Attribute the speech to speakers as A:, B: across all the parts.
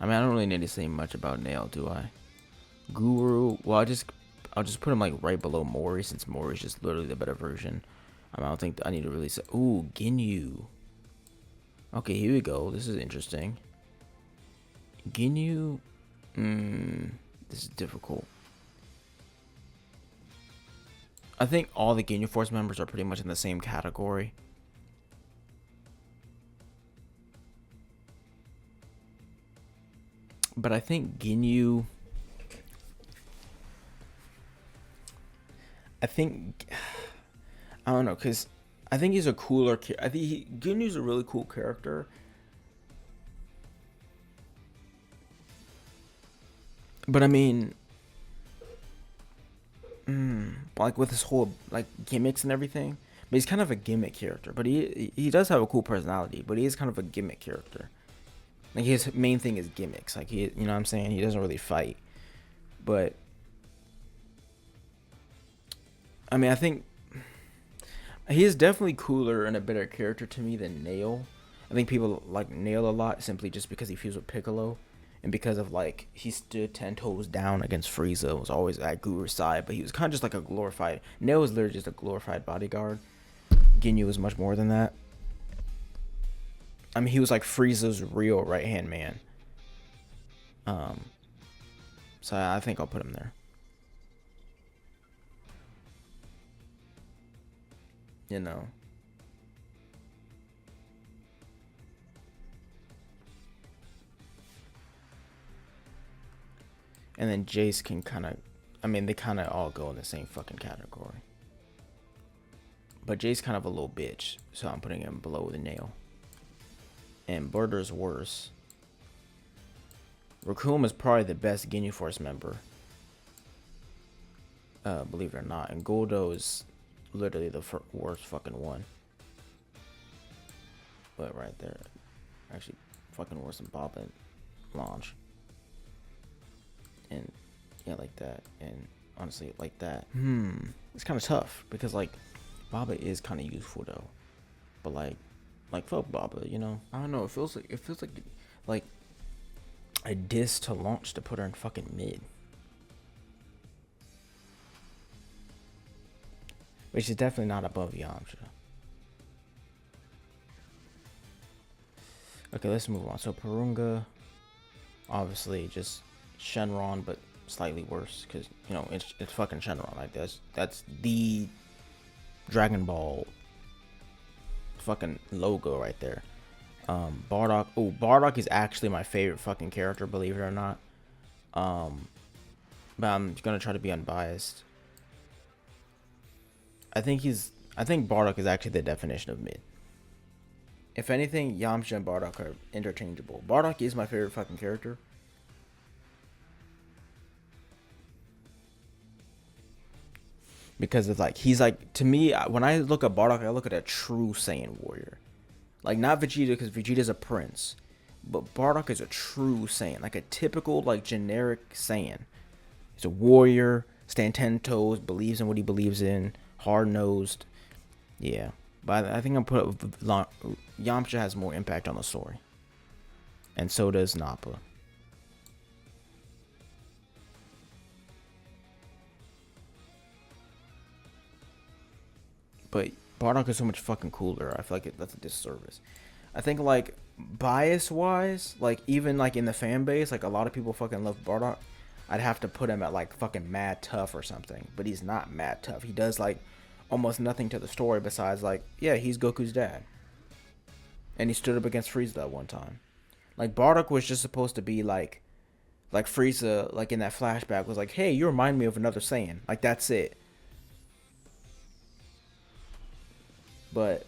A: I mean, I don't really need to say much about Nail, do I? Guru. Well, I'll just put him like right below Mori since Mori is just literally the better version. I don't think I need to really say. Ooh, Ginyu. Okay, here we go. This is interesting. Ginyu. This is difficult. I think all the Ginyu Force members are pretty much in the same category. But I think Ginyu. I don't know, because I think he's a cooler. I think Ginyu's a really cool character. But I mean, like with his whole like gimmicks and everything. But he's kind of a gimmick character. But he does have a cool personality. But he is kind of a gimmick character. Like his main thing is gimmicks. Like you know what I'm saying? He doesn't really fight. But I mean, I think he is definitely cooler and a better character to me than Nail. I think people like Nail a lot simply just because he fused with Piccolo. And because of like he stood 10 toes down against Frieza, was always at Guru's side, but he was kind of just like a glorified. Nail was literally just a glorified bodyguard. Ginyu was much more than that. I mean, he was like Frieza's real right hand man. So I think I'll put him there. You know. And then Jace can kind of, I mean, they kind of all go in the same fucking category. But Jace kind of a little bitch, so I'm putting him below the Nail. And Border's worse. Raccoon is probably the best Ginyu Force member. Believe it or not. And Goldo is literally the worst fucking one. But right there. Actually, fucking worse than Bob and Launch. And yeah, like that. And honestly, like that. It's kind of tough because like Baba is kind of useful though. But like fuck Baba, you know. I don't know. It feels like a diss to Launch to put her in fucking mid. Which is definitely not above Yamcha. Okay, let's move on. So Purunga, obviously just Shenron, but slightly worse because you know it's fucking Shenron. Like that's the Dragon Ball fucking logo right there. Bardock. Oh, Bardock is actually my favorite fucking character, believe it or not. But I'm gonna try to be unbiased. I think Bardock is actually the definition of mid. If anything, Yamcha and Bardock are interchangeable. Bardock is my favorite fucking character. Because it's like, he's like, to me, when I look at Bardock, I look at a true Saiyan warrior. Like, not Vegeta, because Vegeta's a prince. But Bardock is a true Saiyan. Like a typical, like, generic Saiyan. He's a warrior, stand 10 toes, believes in what he believes in, hard-nosed. Yeah. But I think I'm Yamcha has more impact on the story. And so does Nappa. But Bardock is so much fucking cooler. I feel like that's a disservice. I think like bias wise, like even like in the fan base, like a lot of people fucking love Bardock. I'd have to put him at like fucking mad tough or something. But he's not mad tough. He does like almost nothing to the story besides like, yeah, he's Goku's dad. And he stood up against Frieza that one time. Like Bardock was just supposed to be like Frieza, like in that flashback was like, hey, you remind me of another Saiyan. Like that's it. But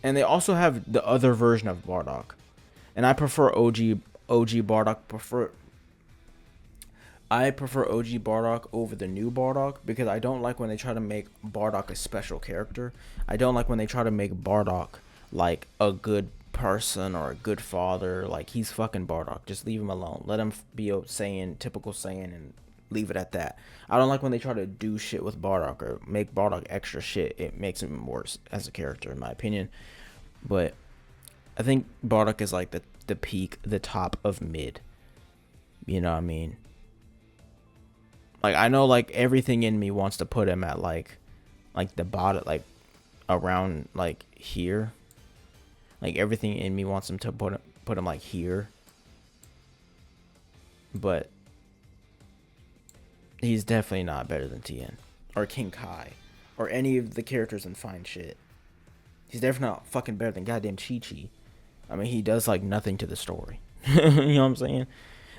A: and they also have the other version of Bardock. And I prefer OG Bardock I prefer OG Bardock over the new Bardock because I don't like when they try to make Bardock a special character. I don't like when they try to make Bardock like a good person or a good father. Like he's fucking Bardock. Just leave him alone. Let him be a Saiyan, typical Saiyan, and leave it at that. I don't like when they try to do shit with Bardock or make Bardock extra shit. It makes him worse as a character, in my opinion. But I think Bardock is like the peak, the top of mid. You know what I mean? Like I know like everything in me wants to put him at like the bottom, like around like here. Like everything in me wants him to put him like here. But he's definitely not better than Tien or King Kai or any of the characters in Fine Shit. He's definitely not fucking better than goddamn Chi-Chi. I mean, he does like nothing to the story. You know what I'm saying?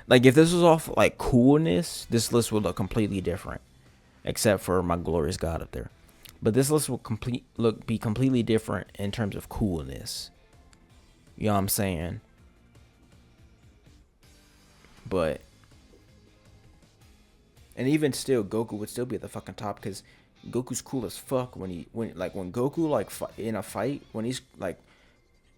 A: Like if this was off like coolness, this list would look completely different, except for my glorious God up there. But this list will be completely different in terms of coolness. You know what I'm saying? But and even still, Goku would still be at the fucking top because Goku's cool as fuck when Goku like in a fight when he's like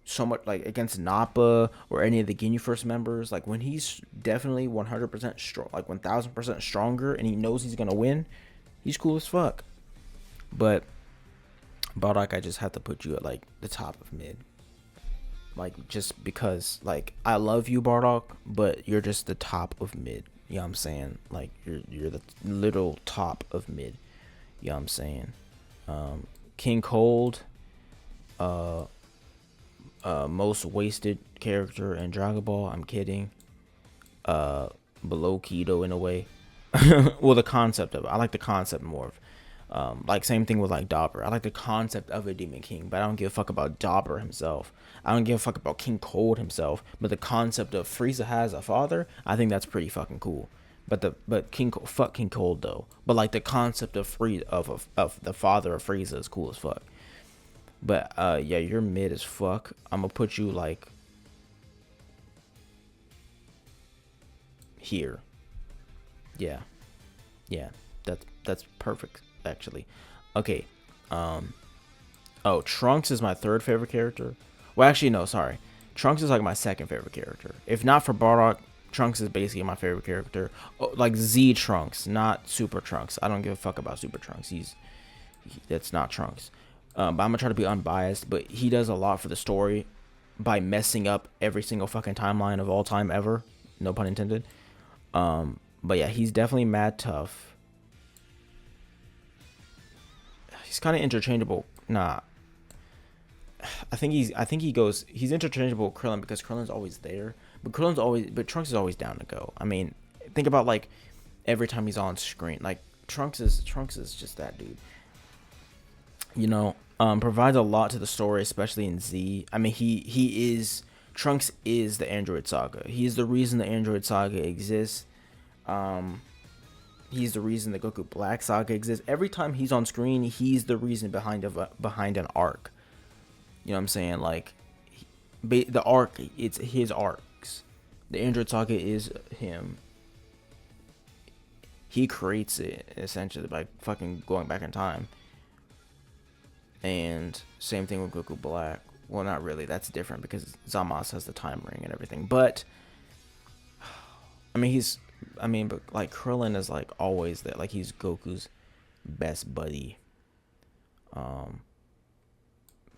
A: so much like against Nappa or any of the Ginyu Force members, like when he's definitely 100% strong, like 1000% stronger, and he knows he's gonna win, he's cool as fuck. But Bardock, I just have to put you at like the top of mid, like just because like I love you, Bardock, but you're just the top of mid. You know what I'm saying? Like you're the little top of mid. You know what I'm saying? King Cold, most wasted character in Dragon Ball. I'm kidding. Below Kido in a way. Well, the concept of it. I like the concept more of. Like same thing with like Dauber. I like the concept of a Demon King, but I don't give a fuck about Dauber himself. I don't give a fuck about King Cold himself. But the concept of Frieza has a father, I think that's pretty fucking cool. But fuck King Cold though. But like the concept of of the father of Frieza is cool as fuck. But yeah, you're mid as fuck. I'm gonna put you like here. Yeah. That's perfect actually. Okay. Oh, Trunks is my third favorite character. Well, actually no, sorry. Trunks is like my second favorite character. If not for Bardock, Trunks is basically my favorite character. Oh, like Z Trunks, not Super Trunks. I don't give a fuck about Super Trunks. That's not Trunks. But I'm gonna try to be unbiased. But he does a lot for the story by messing up every single fucking timeline of all time ever. No pun intended. But yeah, he's definitely mad tough. He's kind of interchangeable. Nah. He's interchangeable with Krillin because Krillin's always there. But Trunks is always down to go. I mean, think about like every time he's on screen. Like Trunks is just that dude. You know, provides a lot to the story, especially in Z. I mean, Trunks is the Android Saga. He's the reason the Android Saga exists. He's the reason the Goku Black Saga exists. Every time he's on screen, he's the reason behind an arc. You know what I'm saying? Like, the arc, it's his arcs. The Android Saga is him. He creates it, essentially, by fucking going back in time. And same thing with Goku Black. Well, not really. That's different because Zamasu has the time ring and everything. But, but like Krillin is like always there. Like he's Goku's best buddy.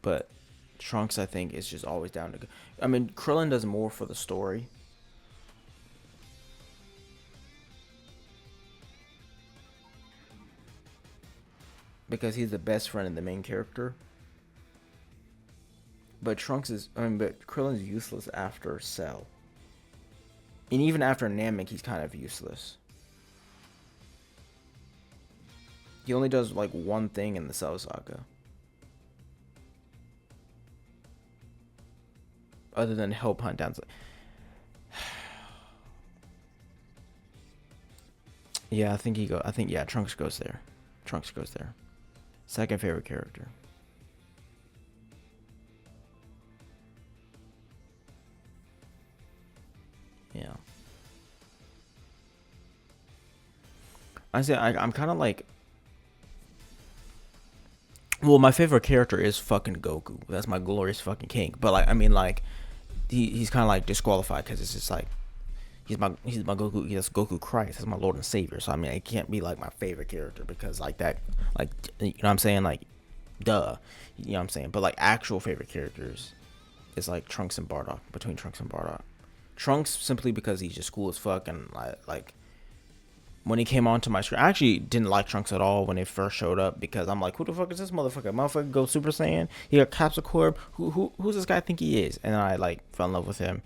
A: But Trunks, I think, is just always down to go. I mean, Krillin does more for the story. Because he's the best friend of the main character. But Krillin's useless after Cell. And even after Namek, he's kind of useless. He only does like one thing in the Cell Saga. Other than help hunt down. Yeah, Trunks goes there. Second favorite character. Yeah. I'm kind of like. Well, my favorite character is fucking Goku. That's my glorious fucking king. But like, I mean, like, he's kind of like disqualified because it's just like he's my Goku. He's Goku Christ. That's my Lord and Savior. So I mean, it can't be like my favorite character because like that, like, you know what I'm saying? Like, duh. You know what I'm saying? But like actual favorite characters, is like Trunks and Bardock, between Trunks and Bardock. Trunks simply because he's just cool as fuck, and like when he came onto my screen, I actually didn't like Trunks at all when it first showed up, because I'm like, who the fuck is this motherfucker? Motherfucker go Super Saiyan. He got Capsule Corp. Who's this guy think he is? And then I like fell in love with him.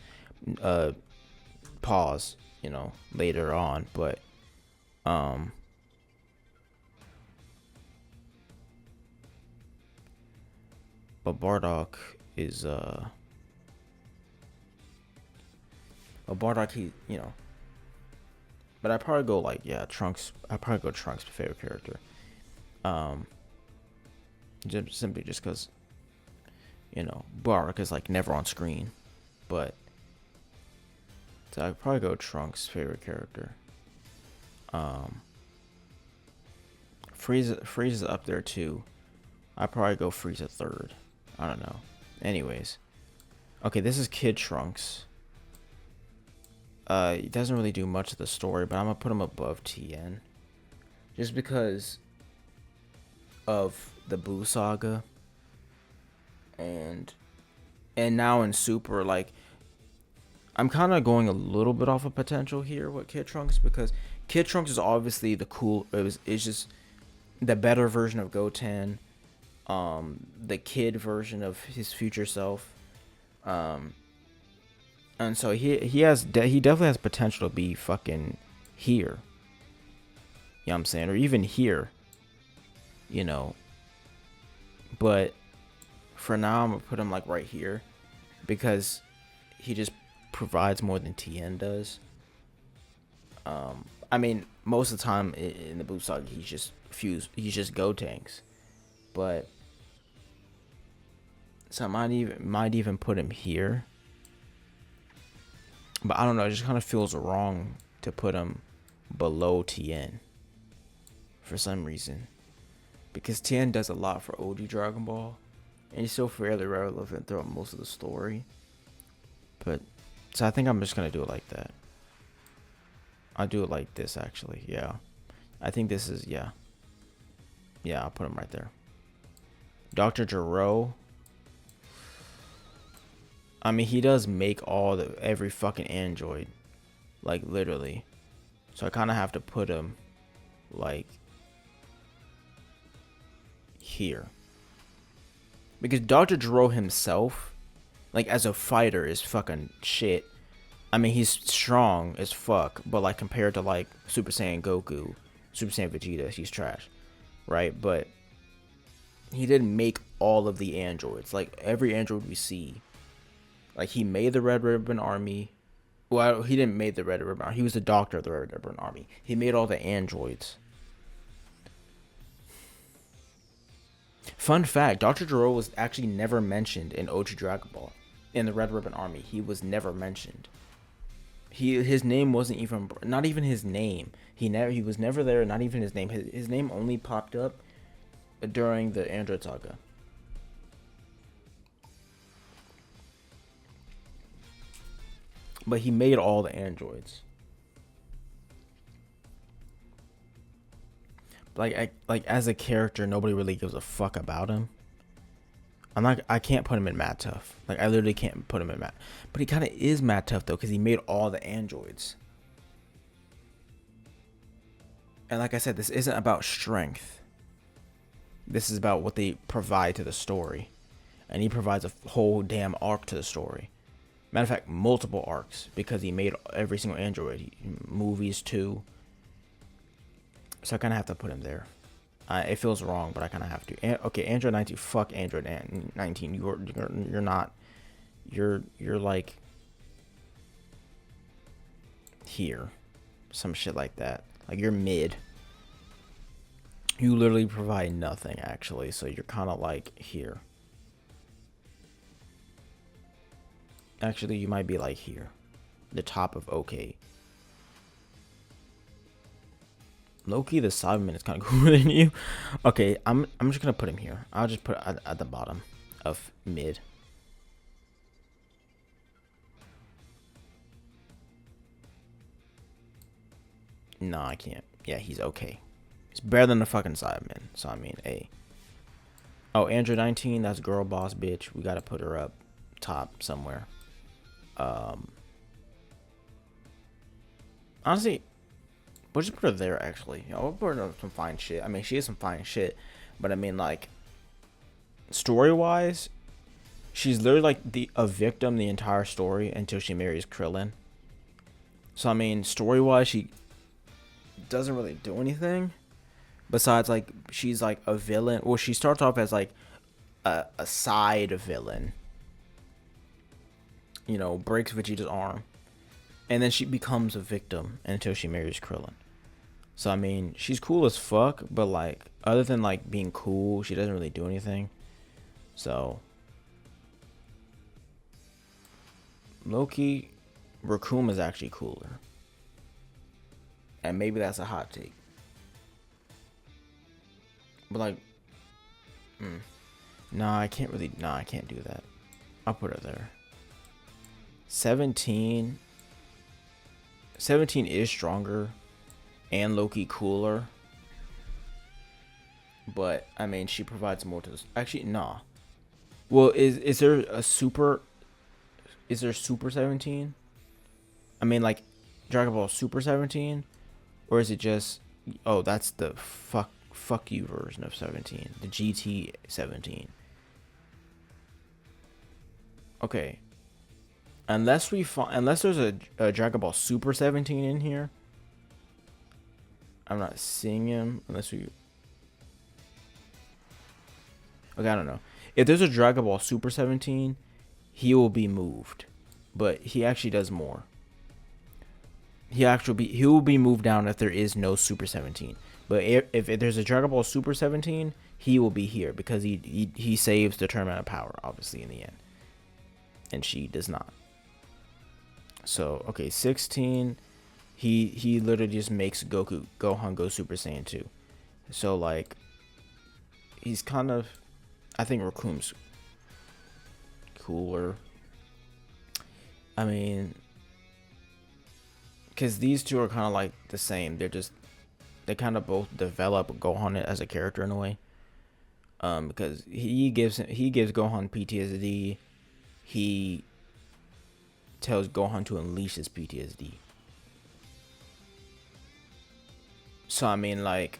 A: Pause, you know, later on, but Bardock is Bardock, he, you know, but I'd probably go like, yeah, Trunks. I'd probably go Trunks, my favorite character. Just simply just because, you know, Bardock is like never on screen, but so I'd probably go Trunks, favorite character. Frieza's up there too. I'd probably go Frieza third. I don't know. Anyways, okay, this is Kid Trunks. He doesn't really do much of the story, but I'm gonna put him above Tien, just because of the Buu saga, and now in Super, like, I'm kind of going a little bit off of potential here with Kid Trunks, because Kid Trunks is obviously it's just the better version of Goten, the kid version of his future self, and so he definitely has potential to be fucking here. You know what I'm saying? Or even here. You know. But for now, I'm gonna put him like right here, because he just provides more than Tien does. I mean, most of the time in the Buu saga, he's just Gotenks. But so I might even put him here. But I don't know, it just kind of feels wrong to put him below Tien for some reason, because Tien does a lot for OG Dragon Ball, and he's still fairly relevant throughout most of the story. But so I think I'm just gonna do it like that. I'll do it like this, actually. Yeah, I think this is, yeah, I'll put him right there. Dr. Gero, I mean, he does make every fucking android, like, literally. So I kind of have to put him like here, because Dr. Gero himself, like, as a fighter, is fucking shit. I mean, he's strong as fuck, but like compared to like Super Saiyan Goku, Super Saiyan Vegeta, he's trash, right? But he didn't make all of the androids. Like, every android we see, like, he made the Red Ribbon Army. Well, he didn't make the Red Ribbon Army. He was the doctor of the Red Ribbon Army. He made all the androids. Fun fact, Dr. Gero was actually never mentioned in OG Dragon Ball. In the Red Ribbon Army, he was never mentioned. His name wasn't even, not even his name. He was never there, not even his name. His name only popped up during the Android Saga. But he made all the androids. Like as a character, nobody really gives a fuck about him. I can't put him in Mad Tough. Like, I literally can't put him in Mad. But he kind of is Mad Tough, though, because he made all the androids. And like I said, this isn't about strength. This is about what they provide to the story. And he provides a whole damn arc to the story. Matter of fact, multiple arcs, because he made every single android. Movies, too. So I kind of have to put him there. It feels wrong, but I kind of have to. Okay, Android 19. Fuck Android 19. You're not. You're like here, some shit like that. Like, you're mid. You literally provide nothing, actually. So you're kind of like here. Actually, you might be like here, the top of OK. Loki the Cyberman is kind of cooler than you. Okay, I'm just gonna put him here. I'll just put it at the bottom of mid. No, I can't. Yeah, he's okay. He's better than the fucking Cyberman. So I mean, A. Oh, Android 19, that's girl boss bitch. We gotta put her up top somewhere. Honestly, we'll just put her there. Actually, we'll put her on some fine shit. I mean, she is some fine shit, but I mean, like, story wise, she's literally like a victim the entire story until she marries Krillin. So I mean, story wise, she doesn't really do anything besides like she's like a villain. Well, she starts off as like a side villain. You know, breaks Vegeta's arm, and then she becomes a victim until she marries Krillin. So I mean, she's cool as fuck, but like other than like being cool, she doesn't really do anything. So Loki, Raccoon is actually cooler. And maybe that's a hot take. But like, nah, I can't really, nah, I can't do that. I'll put her there. 17 is stronger and Loki cooler. But I mean, she provides more to this. Actually, nah. Well, is there a super? Is there Super 17? I mean, like Dragon Ball Super 17, or is it just? Oh, that's the fuck you version of 17, the GT 17. Okay. Unless there's a Dragon Ball Super 17 in here. I'm not seeing him unless we. Okay, I don't know. If there's a Dragon Ball Super 17, he will be moved, but he actually does more. He will be moved down if there is no Super 17. But if there's a Dragon Ball Super 17, he will be here because he saves the tournament of power, obviously, in the end, and she does not. So okay, 16. He literally just makes Gohan go Super Saiyan 2. So like, he's kind of, I think Raccoon's cooler. I mean, because these two are kind of like the same. They kind of both develop Gohan as a character in a way. Because he gives Gohan PTSD. He tells Gohan to unleash his PTSD. So I mean, like,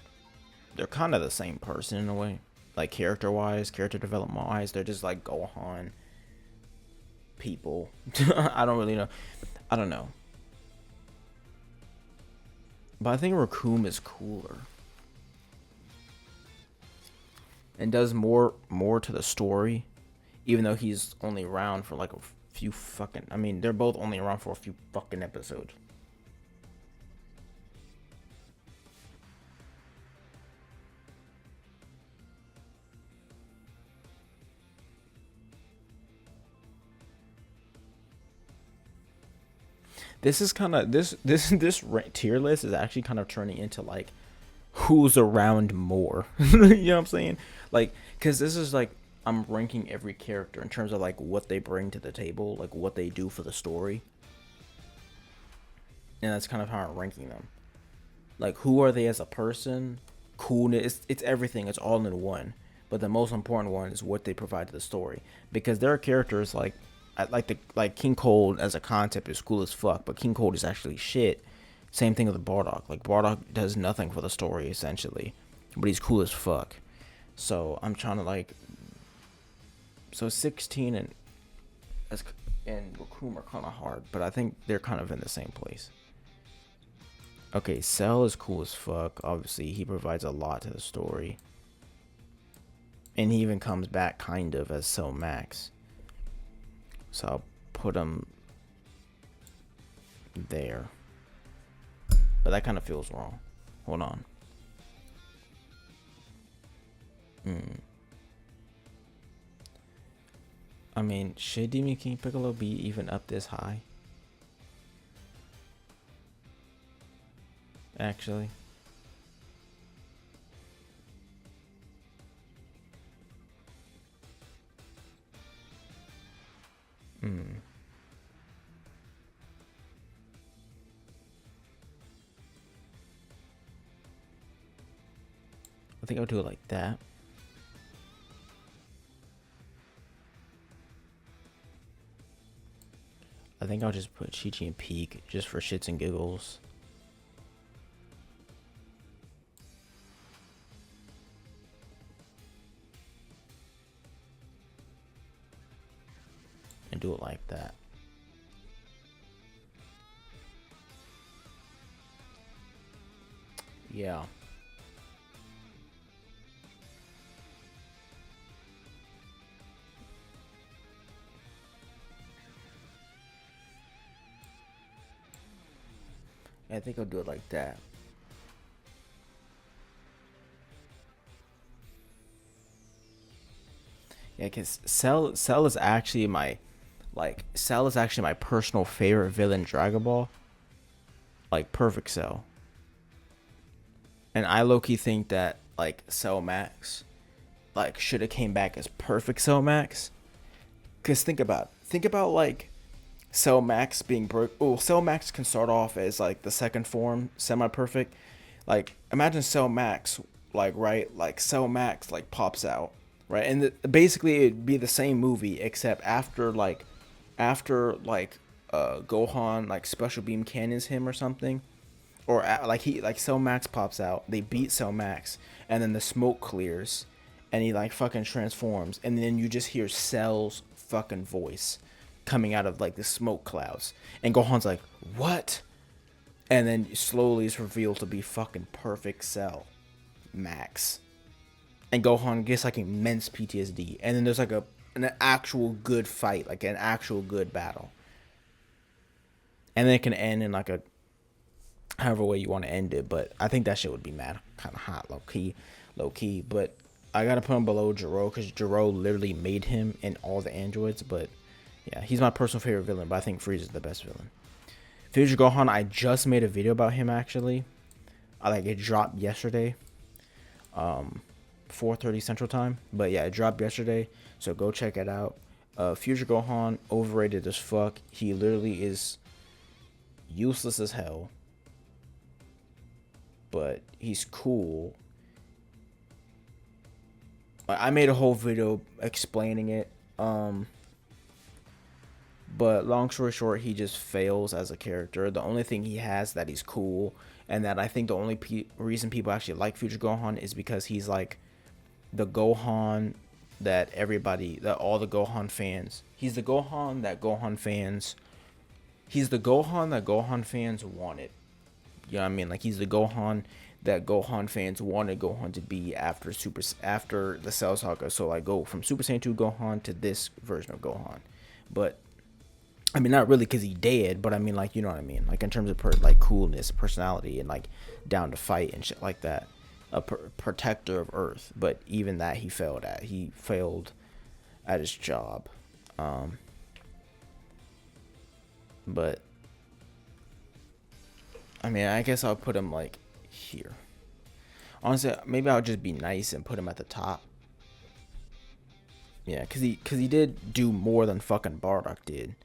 A: they're kind of the same person in a way, like character development wise. They're just like Gohan people. I don't really know. I don't know. But I think Raccoon is cooler and does more to the story, even though he's only around for like a few fucking. I mean, they're both only around for a few fucking episodes. This is kind of this tier list is actually kind of turning into like who's around more. You know what I'm saying? Like, because this is like I'm ranking every character in terms of like what they bring to the table, like what they do for the story, and that's kind of how I'm ranking them. Like, who are they as a person? Coolness. It's everything. It's all in one. But the most important one is what they provide to the story, because there are characters like King Cold as a concept is cool as fuck, but King Cold is actually shit. Same thing with Bardock. Like, Bardock does nothing for the story essentially, but he's cool as fuck. So I'm trying to like. So 16 and Raccoon are kind of hard, but I think they're kind of in the same place. Okay, Cell is cool as fuck. Obviously, he provides a lot to the story, and he even comes back kind of as Cell Max. So I'll put him there. But that kind of feels wrong. Hold on. I mean, should Demon King Piccolo be even up this high? Actually. I think I'll do it like that. think I'll just put Chi-Chi in peak just for shits and giggles. And do it like that. Yeah. I think I'll do it like that. Yeah, cause Cell is actually my Cell is actually my personal favorite villain in Dragon Ball. Like perfect Cell. And I low-key think that like Cell Max like should have came back as perfect Cell Max. Cause think about like Cell Max being broke. Oh, Cell Max can start off as like the second form, semi-perfect. Like imagine Cell Max, like right, like Cell Max like pops out, right, and basically it'd be the same movie except after Gohan like special beam cannons him or something, or like Cell Max pops out, they beat Cell Max, and then the smoke clears, and he like fucking transforms, and then you just hear Cell's fucking voice coming out of like the smoke clouds, and Gohan's like, "What?" And then slowly it's revealed to be fucking perfect Cell Max, and Gohan gets like immense PTSD, and then there's like an actual good fight, like an actual good battle, and then it can end in like a however way you want to end it. But I think that shit would be mad kind of hot, low key. But I gotta put him below Jiro because Jiro literally made him in all the androids. But yeah, he's my personal favorite villain, but I think Frieza's the best villain. Future Gohan, I just made a video about him actually. It dropped yesterday, 4:30 Central Time. But yeah, it dropped yesterday, so go check it out. Future Gohan, overrated as fuck. He literally is useless as hell, but he's cool. I made a whole video explaining it. But long story short, he just fails as a character. The only thing he has that he's cool, and that I think the only reason people actually like Future Gohan is because he's like the Gohan that all the Gohan fans. He's the Gohan that Gohan fans. He's the Gohan that Gohan fans wanted. You know what I mean? Like he's the Gohan that Gohan fans wanted Gohan to be after the Cell Saga. So like go from Super Saiyan 2 Gohan to this version of Gohan. But I mean, not really because he dead, but I mean, like, you know what I mean? Like, in terms of, coolness, personality, and, like, down to fight and shit like that. A protector of Earth. But even that he failed at. He failed at his job. But, I mean, I guess I'll put him, like, here. Honestly, maybe I'll just be nice and put him at the top. Yeah, because he did do more than fucking Bardock did.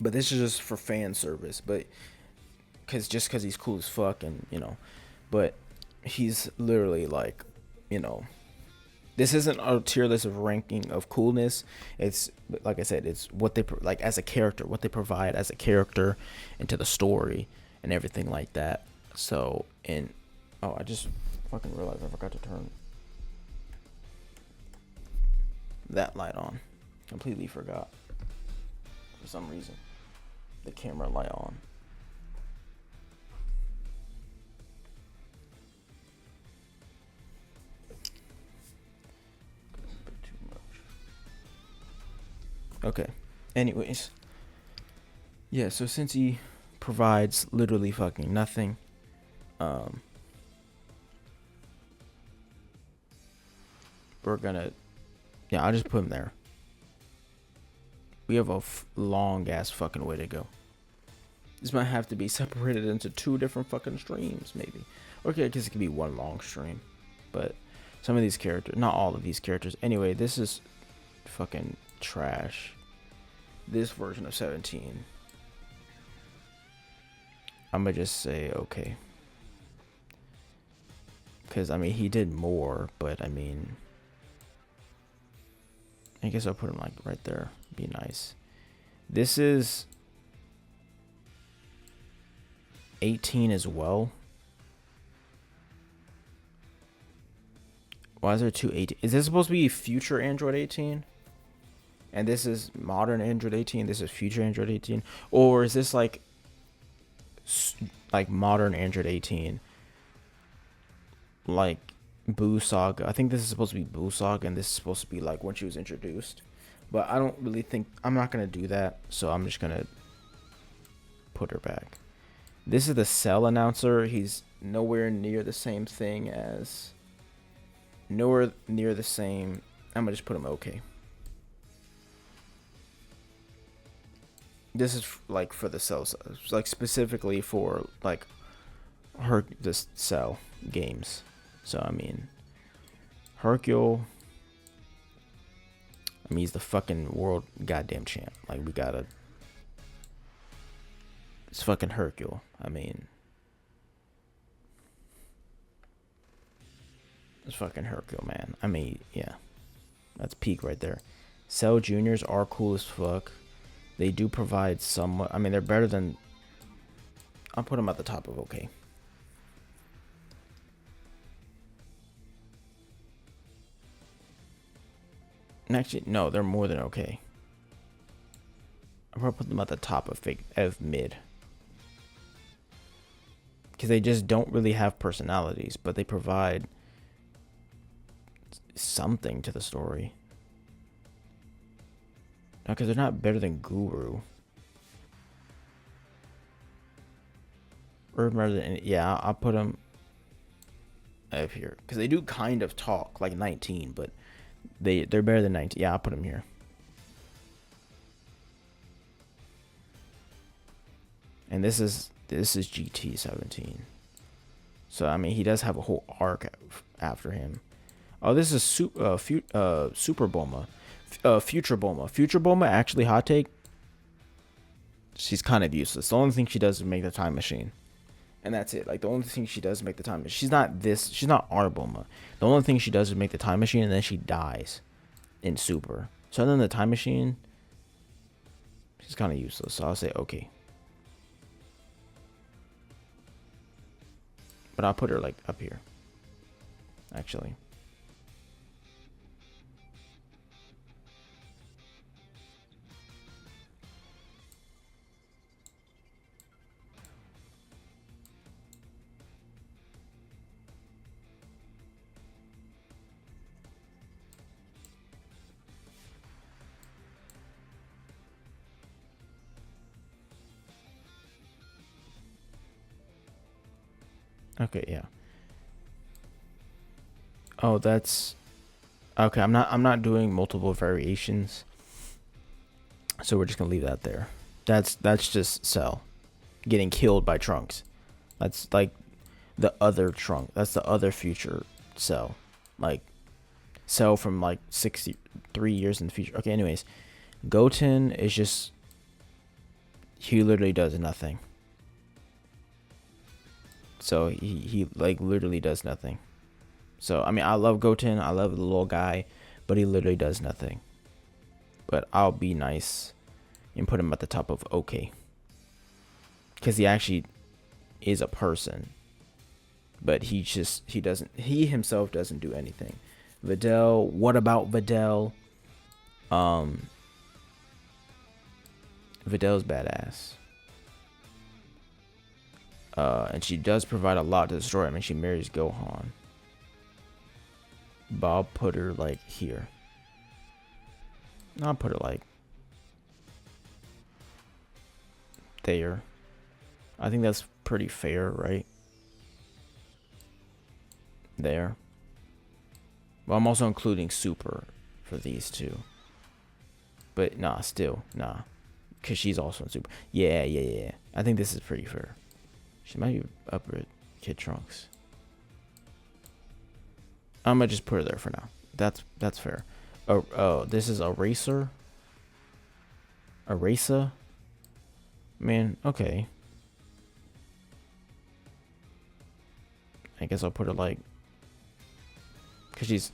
A: But this is just for fan service, but because he's cool as fuck, and but he's literally like, this isn't a tier list of ranking of coolness. It's like I said, it's what they like as a character, what they provide as a character into the story and everything like that. So, I just fucking realized I forgot to turn that light on. Completely forgot for some reason. The camera light on. A bit too much. Okay. Anyways. Yeah, so since he provides literally fucking nothing, we're gonna, I'll just put him there. We have a long ass fucking way to go. This might have to be separated into 2 different fucking streams, maybe. Okay, I guess it could be 1 long stream. But some of these characters, not all of these characters. Anyway, this is fucking trash. This version of 17. I'm gonna just say okay. Because, I mean, he did more, but I mean, I guess I'll put him like right there. Be nice. This is 18 as well. Why is there two 18? Is this supposed to be future Android 18? And this is modern Android 18. This is future Android 18, or is this like modern Android 18, like Boo Saga? I think this is supposed to be Boo Saga, and this is supposed to be like when she was introduced. But I don't really think I'm not gonna do that, so I'm just gonna put her back. This is the Cell announcer. He's nowhere near the same thing as. Nowhere near the same. I'm gonna just put him okay. This is like for the Cells, like specifically for like this Cell games. So I mean, Hercule. I mean, he's the fucking world goddamn champ. Like we gotta. It's fucking Hercule. I mean. It's fucking Hercule, man. I mean, yeah. That's peak right there. Cell Juniors are cool as fuck. They do provide somewhat. I mean, they're better than. I'll put them at the top of okay. And actually, no, they're more than okay. I'm gonna put them at the top of mid. Because they just don't really have personalities, but they provide something to the story. No, because they're not better than Guru. Or better than, yeah, I'll put them up here. Because they do kind of talk like 19, but they're better than 19. Yeah, I'll put them here. And this is GT 17. So I mean, he does have a whole arc after him. Oh, this is Super Bulma. Future Bulma. Future Bulma, actually, hot take. She's kind of useless. The only thing she does is make the time machine. And that's it. Like, the only thing she does is make the time machine. She's not our Bulma. The only thing she does is make the time machine, and then she dies in Super. So other than the time machine, she's kind of useless. So I'll say okay. But I'll put her, like, up here. Actually. Okay, yeah. Oh, that's okay. I'm not doing multiple variations. So we're just gonna leave that there. That's just Cell getting killed by Trunks. That's like the other Trunk. That's the other future Cell. Like Cell from like 63 years in the future. Okay, anyways. Goten is just, he literally does nothing. So he like literally does nothing. So I mean, I love Goten, I love the little guy, but he literally does nothing. But I'll be nice and put him at the top of okay, because he actually is a person, but he himself doesn't do anything. Videl, what about Videl? Videl's badass. And she does provide a lot to the story. I mean, she marries Gohan. But I'll put her like here. I'll put her like there. I think that's pretty fair, right? There. Well, I'm also including Super for these two. But nah, still, nah. Because she's also in Super. Yeah. I think this is pretty fair. She might be upper Kid Trunks. I'm gonna just put her there for now. That's fair. Oh, this is Eraser. Eraser. Man, okay. I guess I'll put her like, cause she's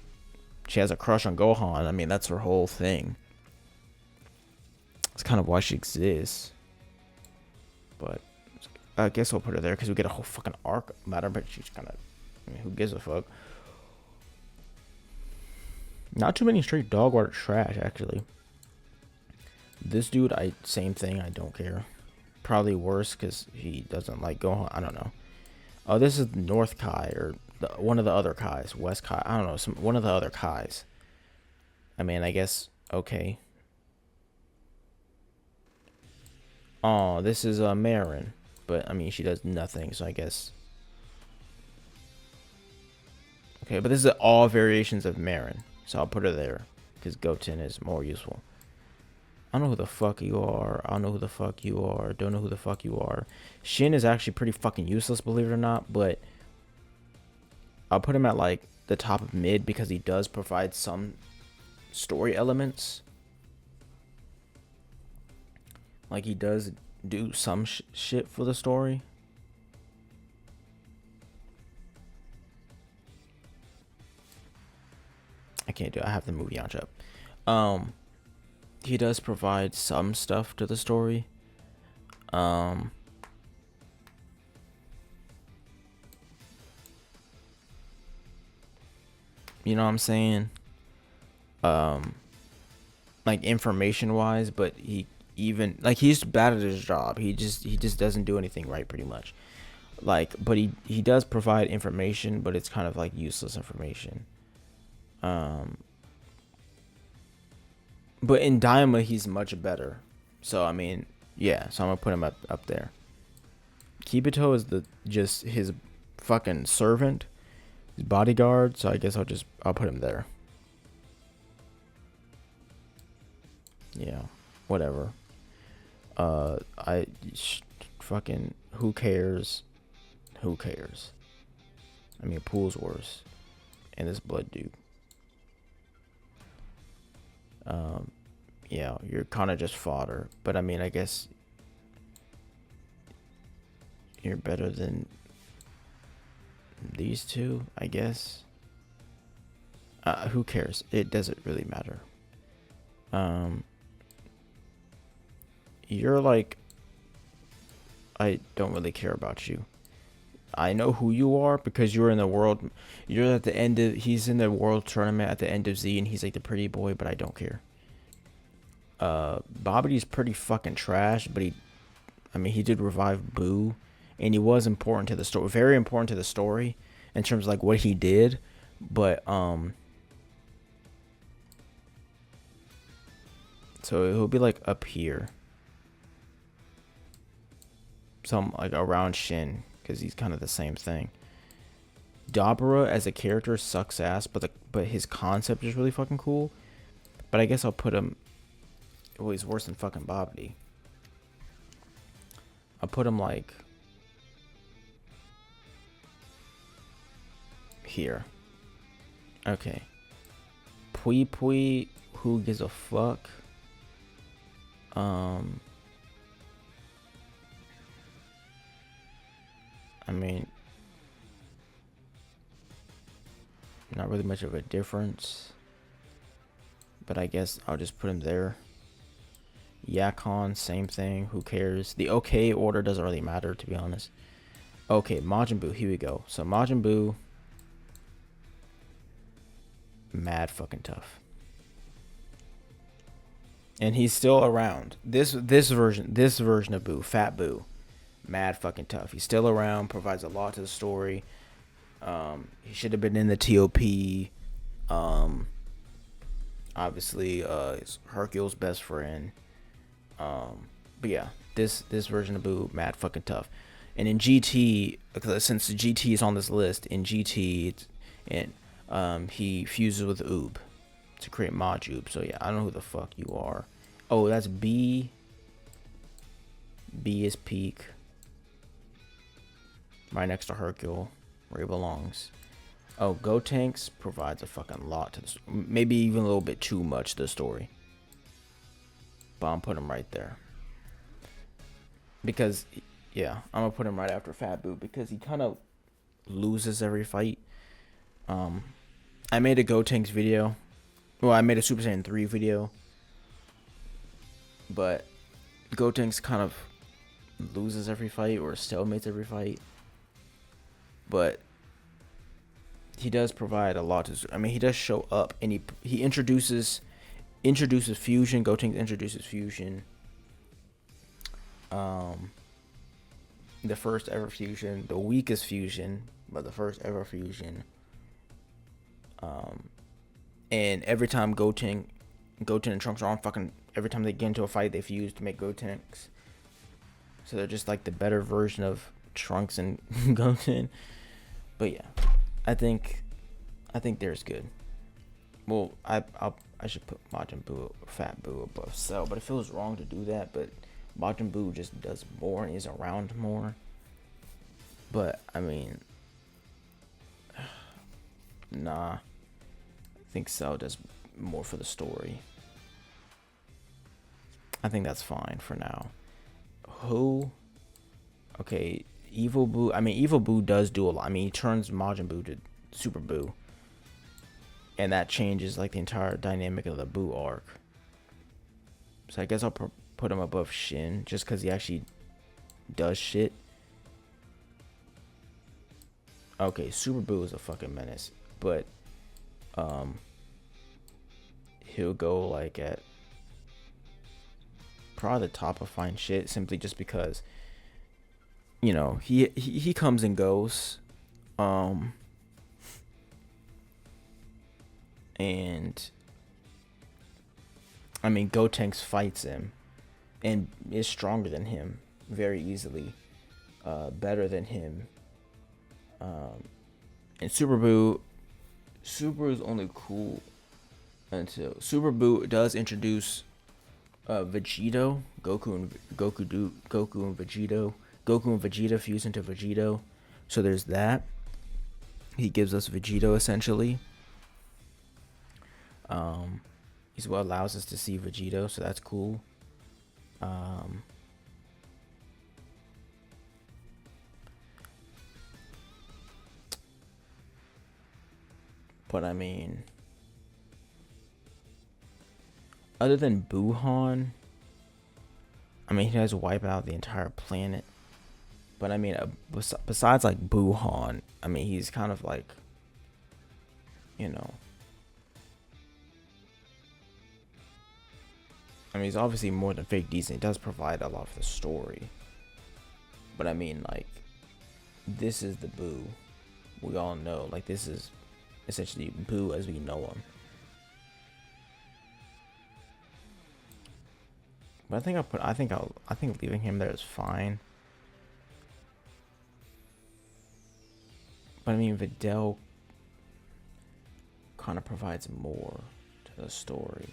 A: she has a crush on Gohan. I mean, that's her whole thing. That's kind of why she exists. But I guess I'll put her there because we get a whole fucking arc matter. But she's kind of, I mean, who gives a fuck? Not too many straight dog water trash actually. This dude, same thing. I don't care. Probably worse because he doesn't like Gohan. I don't know. Oh, this is North Kai or one of the other Kais, West Kai. I don't know. One of the other Kais. I mean, I guess okay. Oh, this is Marin, but I mean she does nothing, so I guess. Okay, but this is all variations of Marin, so I'll put her there because Goten is more useful. I don't know who the fuck you are. I don't know who the fuck you are. Don't know who the fuck you are. Shin is actually pretty fucking useless, believe it or not, but I'll put him at like the top of mid because he does provide some story elements. Like he does do some shit for the story. I can't do it. I have the movie Yamcha up. He does provide some stuff to the story. You know what I'm saying? Like information wise, but he's bad at his job. He just doesn't do anything right pretty much. Like, but he does provide information, but it's kind of like useless information. But in Daima, he's much better. So, I mean, yeah. So, I'm going to put him up there. Kibito is just his fucking servant. His bodyguard. So, I guess I'll put him there. Yeah. Whatever. Fucking, who cares? Who cares? I mean, Pool's worse. And this blood dude. Yeah, you're kind of just fodder, but I mean, I guess you're better than these two, I guess. Who cares? It doesn't really matter. You're like, I don't really care about you. I know who you are because you're in the world. You're at the end of. He's in the world tournament at the end of Z, and he's like the pretty boy, but I don't care. Babbidi's pretty fucking trash, but he did revive Boo, and he was important to the story, very important to the story in terms of like what he did, but so he'll be like up here, some like around Shin, because he's kind of the same thing. Dabura as a character sucks ass, but his concept is really fucking cool. But I guess I'll put him. Well, he's worse than fucking Bobbity. I'll put him like here. Okay. Pui Pui, who gives a fuck? I mean, not really much of a difference. But I guess I'll just put him there. Yakon, same thing. Who cares? The okay order doesn't really matter, to be honest. Okay, Majin Buu. Here we go. So Majin Buu, mad fucking tough, and he's still around. This version of Buu, Fat Buu, mad fucking tough. He's still around. Provides a lot to the story. He should have been in the TOP. Obviously, Hercule's best friend. But yeah, this version of Boo, mad fucking tough. And in GT, since GT is on this list, in GT, he fuses with Oob to create Majoob. So yeah, I don't know who the fuck you are. Oh, that's B. B is peak. Right next to Hercule, where he belongs. Oh, Gotenks provides a fucking lot to the story. Maybe even a little bit too much to the story. But I'm putting him right there. Because, yeah, I'm going to put him right after Fat Boo because he kind of loses every fight. I made a Gotenks video. Well, I made a Super Saiyan 3 video. But Gotenks kind of loses every fight or stalemates every fight. But he does provide a lot to. I mean, he does show up and he introduces fusion. Gotenks introduces fusion. The first ever fusion, the weakest fusion, but the first ever fusion. And every time Goten and Trunks are on fucking, every time they get into a fight, they fuse to make Gotenks. So they're just like the better version of Trunks and Goten. But yeah, I think there's good. Well, I should put Majin Buu, Fat Buu above Cell, but it feels wrong to do that. But Majin Buu just does more and is around more. But I mean, nah, I think Cell does more for the story. I think that's fine for now. Who? Okay, Evil Buu. I mean, Evil Buu does do a lot. I mean, he turns Majin Buu to Super Buu, and that changes like the entire dynamic of the Buu arc. So I guess I'll put him above Shin just because he actually does shit. Okay, Super Buu is a fucking menace, but he'll go like at probably the top of fine shit simply just because, you know, he comes and goes, and I mean Gotenks fights him and is stronger than him very easily, better than him. And Super Buu is only cool until Super Buu does introduce Vegito, Goku and Vegito. Goku and Vegeta fuse into Vegito. So there's that. He gives us Vegito essentially. He's what allows us to see Vegito, so that's cool. But I mean, other than Buuhan, I mean, he does wipe out the entire planet. But I mean, besides like Buuhan, I mean, he's kind of like, you know, I mean, he's obviously more than fake decent. He does provide a lot for the story. But I mean, like, this is the Buu we all know. Like, this is essentially Buu as we know him. But I think leaving him there is fine. But I mean, Videl kind of provides more to the story.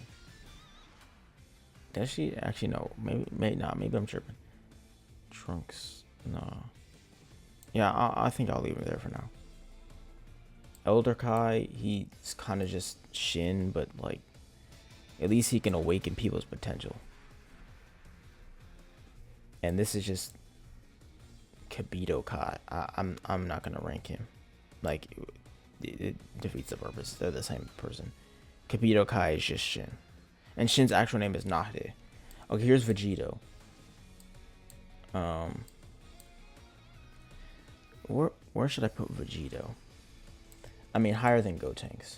A: Does she? Actually, no. Maybe not. Maybe I'm tripping. Trunks, no. Yeah, I think I'll leave him there for now. Elder Kai, he's kind of just Shin, but like, at least he can awaken people's potential. And this is just Kibito Kai. I'm not gonna rank him. Like, it defeats the purpose. They're the same person. Kibito Kai is just Shin, and Shin's actual name is Nahide. Okay, here's Vegito. Where should I put Vegito? I mean, higher than Gotenks.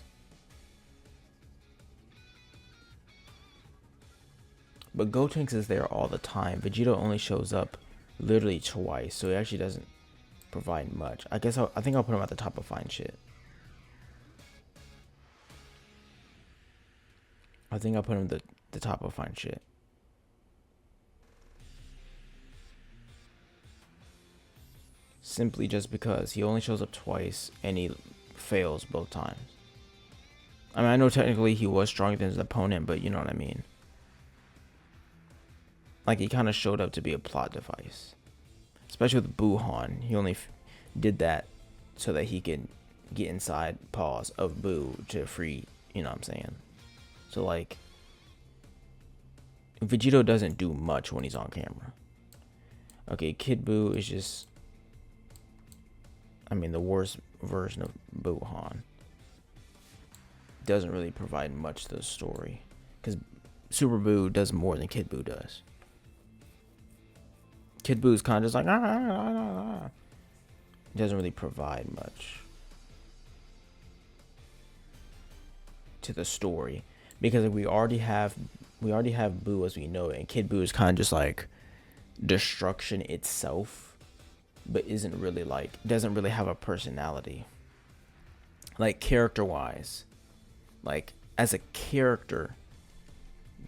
A: But Gotenks is there all the time. Vegito only shows up literally twice, so he actually doesn't provide much. I think I'll put him at the top of fine shit. I think I'll put him at the top of fine shit. Simply just because he only shows up twice and he fails both times. I mean, I know technically he was stronger than his opponent, but you know what I mean. Like, he kind of showed up to be a plot device. Especially with Buuhan. He only did that so that he could get inside paws of Buu to free, you know what I'm saying? So, like, Vegito doesn't do much when he's on camera. Okay, Kid Buu is just, I mean, the worst version of Buuhan. doesn't really provide much to the story, because Super Boo does more than Kid Boo does. Kid Boo is kind of just like It doesn't really provide much to the story, because we already have Boo as we know it, and Kid Boo is kind of just like destruction itself, but isn't really like, doesn't really have a personality, like character wise, like as a character.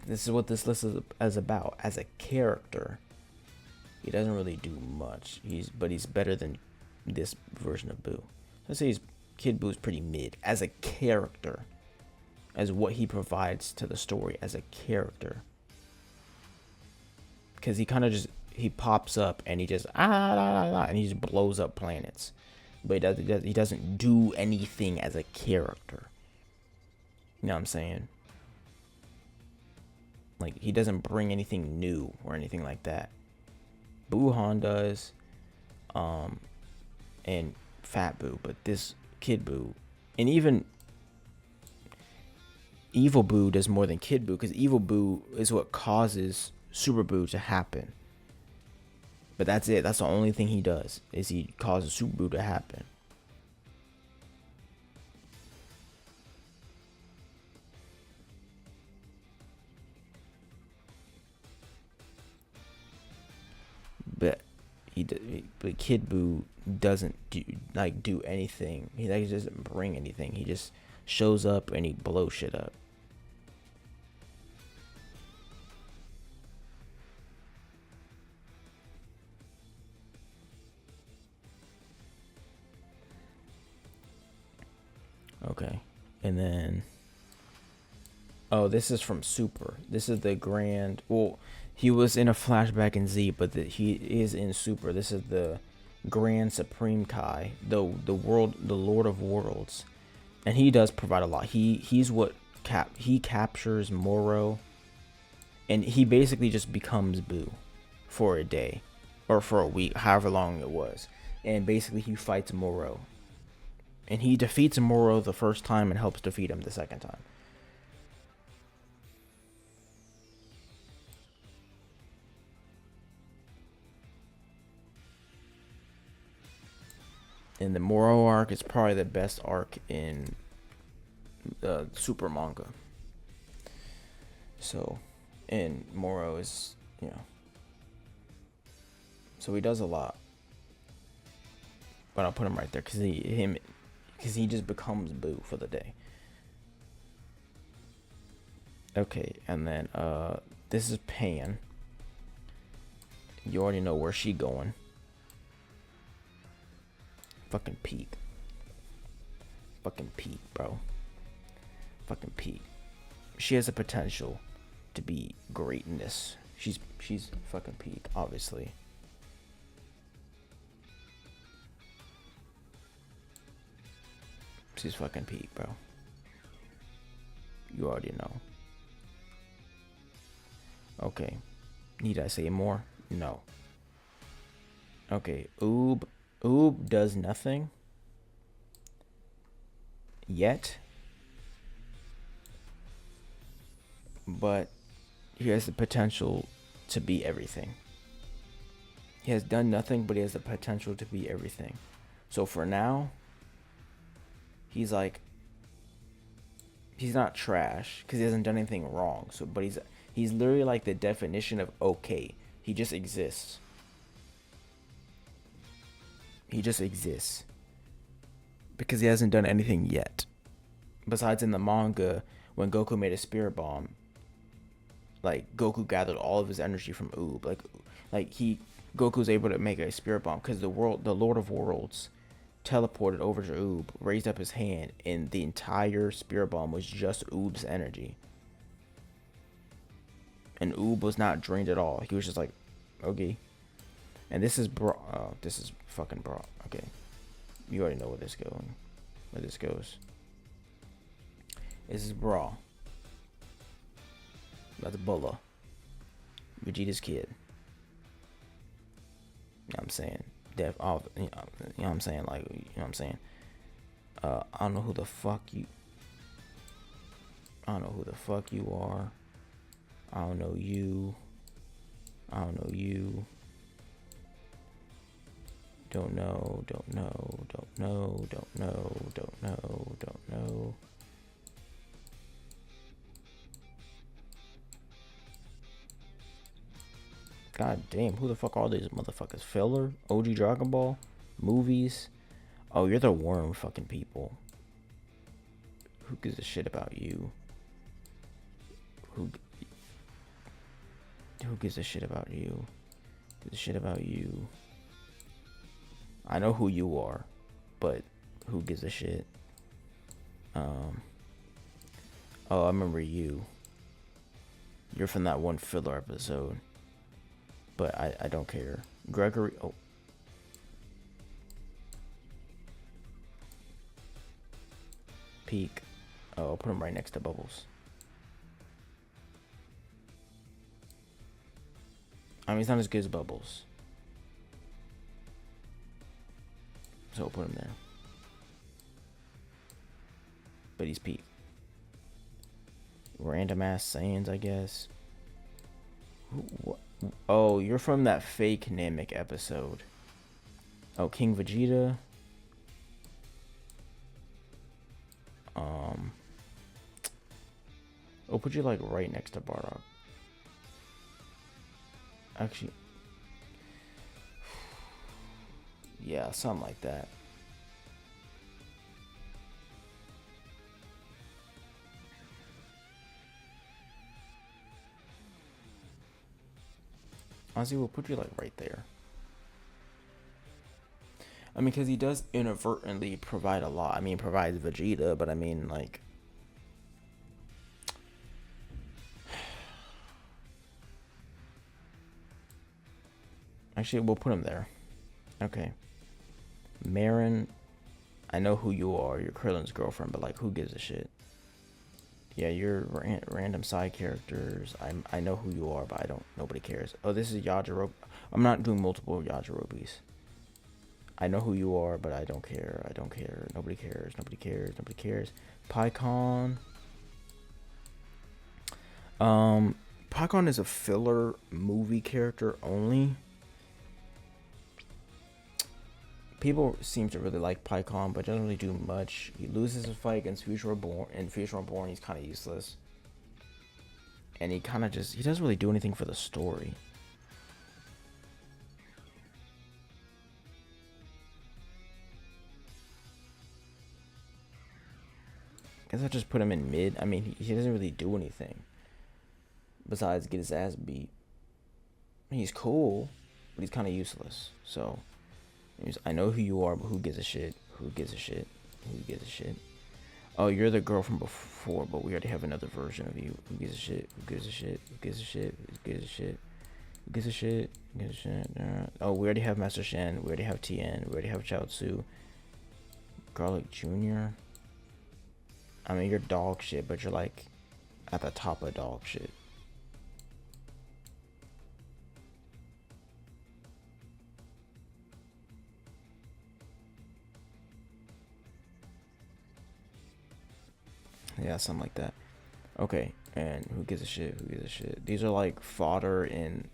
A: This is what this list is about. As a character, he doesn't really do much. But he's better than this version of Boo. Let's say Kid Boo's pretty mid as a character, as what he provides to the story as a character. Because he kind of just, he pops up and he just and he just blows up planets, but he doesn't do anything as a character. You know what I'm saying? Like, he doesn't bring anything new or anything like that. Boo-han does, and Fat Boo, but this Kid Boo, and even Evil Boo does more than Kid Boo, because Evil Boo is what causes Super Boo to happen. But that's it. That's the only thing he does, is he causes Super Boo to happen. But Kid Boo doesn't do anything. He doesn't bring anything. He just shows up and he blows shit up. Okay, and then this is from Super. This is the grand. Well, he was in a flashback in Z, but he is in Super. This is the Grand Supreme Kai, the Lord of Worlds, and he does provide a lot. He's what he captures Moro, and he basically just becomes Boo for a day, or for a week, however long it was, and basically he fights Moro, and he defeats Moro the first time and helps defeat him the second time. And the Moro arc is probably the best arc in the Super manga. So, and Moro is, so he does a lot. But I'll put him right there because he just becomes Boo for the day. Okay, and then this is Pan. You already know where she going. Fucking peak. Fucking peak, bro. Fucking peak. She has a potential to be greatness. She's fucking peak, obviously. She's fucking peak, bro. You already know. Okay. Need I say more? No. Okay, Oob does nothing yet, but he has the potential to be everything. He has done nothing, but he has the potential to be everything. So for now, he's like, he's not trash because he hasn't done anything wrong. So, but he's literally like the definition of okay. He just exists. He just exists because he hasn't done anything yet. Besides in the manga, when Goku made a spirit bomb, like Goku gathered all of his energy from Oob. Goku's able to make a spirit bomb because the Lord of Worlds, teleported over to Oob, raised up his hand, and the entire spirit bomb was just Oob's energy. And Oob was not drained at all. He was just like, okay. And this is this is fucking bra. Okay, you already know where this goes. This is bra. That's Bulla, Vegeta's kid. You know what I'm saying? You know what I'm saying? Like, you know what I'm saying? I don't know who the fuck you. I don't know who the fuck you are. I don't know you. I don't know you. Don't know, don't know, don't know, don't know, don't know, don't know. God damn, who the fuck are these motherfuckers? Filler? OG Dragon Ball? Movies? Oh, you're the worm fucking people. Who gives a shit about you? Who gives a shit about you? Gives a shit about you? I know who you are, but who gives a shit? Oh, I remember you. You're from that one filler episode. But I don't care. Gregory, oh. Peak. Oh, I'll put him right next to Bubbles. I mean, he's not as good as Bubbles. So I'll put him there. But he's Peak. Random ass Saiyans, I guess. What? Oh, you're from that fake Namek episode. Oh, King Vegeta. I'll put you like right next to Bardock. Actually, yeah, something like that. Honestly, we'll put you like right there. I mean, because he does inadvertently provide a lot. I mean, provides Vegeta, but I mean, like, actually, we'll put him there. Okay. Marin, I know who you are. You're Krillin's girlfriend, but like, who gives a shit? Yeah, you're random side characters. I know who you are, but I don't. Nobody cares. Oh, this is Yajirobe. I'm not doing multiple Yajirobes. I know who you are, but I don't care. I don't care. Nobody cares. Nobody cares. Nobody cares. Pycon. Pycon is a filler movie character only. People seem to really like Pycon, but doesn't really do much. He loses a fight against Future Reborn. In Future Reborn, he's kind of useless. And he kind of just... He doesn't really do anything for the story. I guess I'll just put him in mid. I mean, he doesn't really do anything. Besides get his ass beat. He's cool, but he's kind of useless. So... I know who you are, but who gives a shit? Who gives a shit? Who gives a shit? Oh, you're the girl from before, but we already have another version of you. Who gives a shit? Who gives a shit? Who gives a shit? Who gives a shit? Who gives a shit? Who gives a shit? Oh, we already have Master Shen. We already have Tien. We already have Chaozu. Garlic Jr. I mean, you're dog shit, but you're like at the top of dog shit. Yeah, something like that. Okay, and who gives a shit? Who gives a shit? These are like fodder in...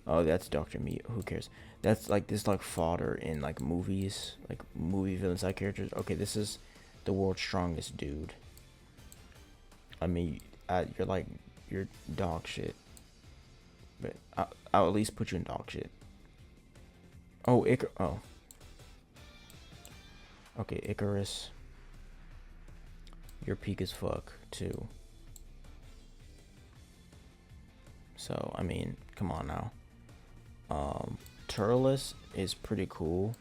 A: Oh, that's Dr. Meat. Who cares? That's like this like fodder in like movies, like movie villain side characters. Okay, this is the world's strongest dude. I mean, you're dog shit. But I'll at least put you in dog shit. Oh, oh. Okay, Icarus. You're peak as fuck, too. So, I mean, come on now. Turles is pretty cool.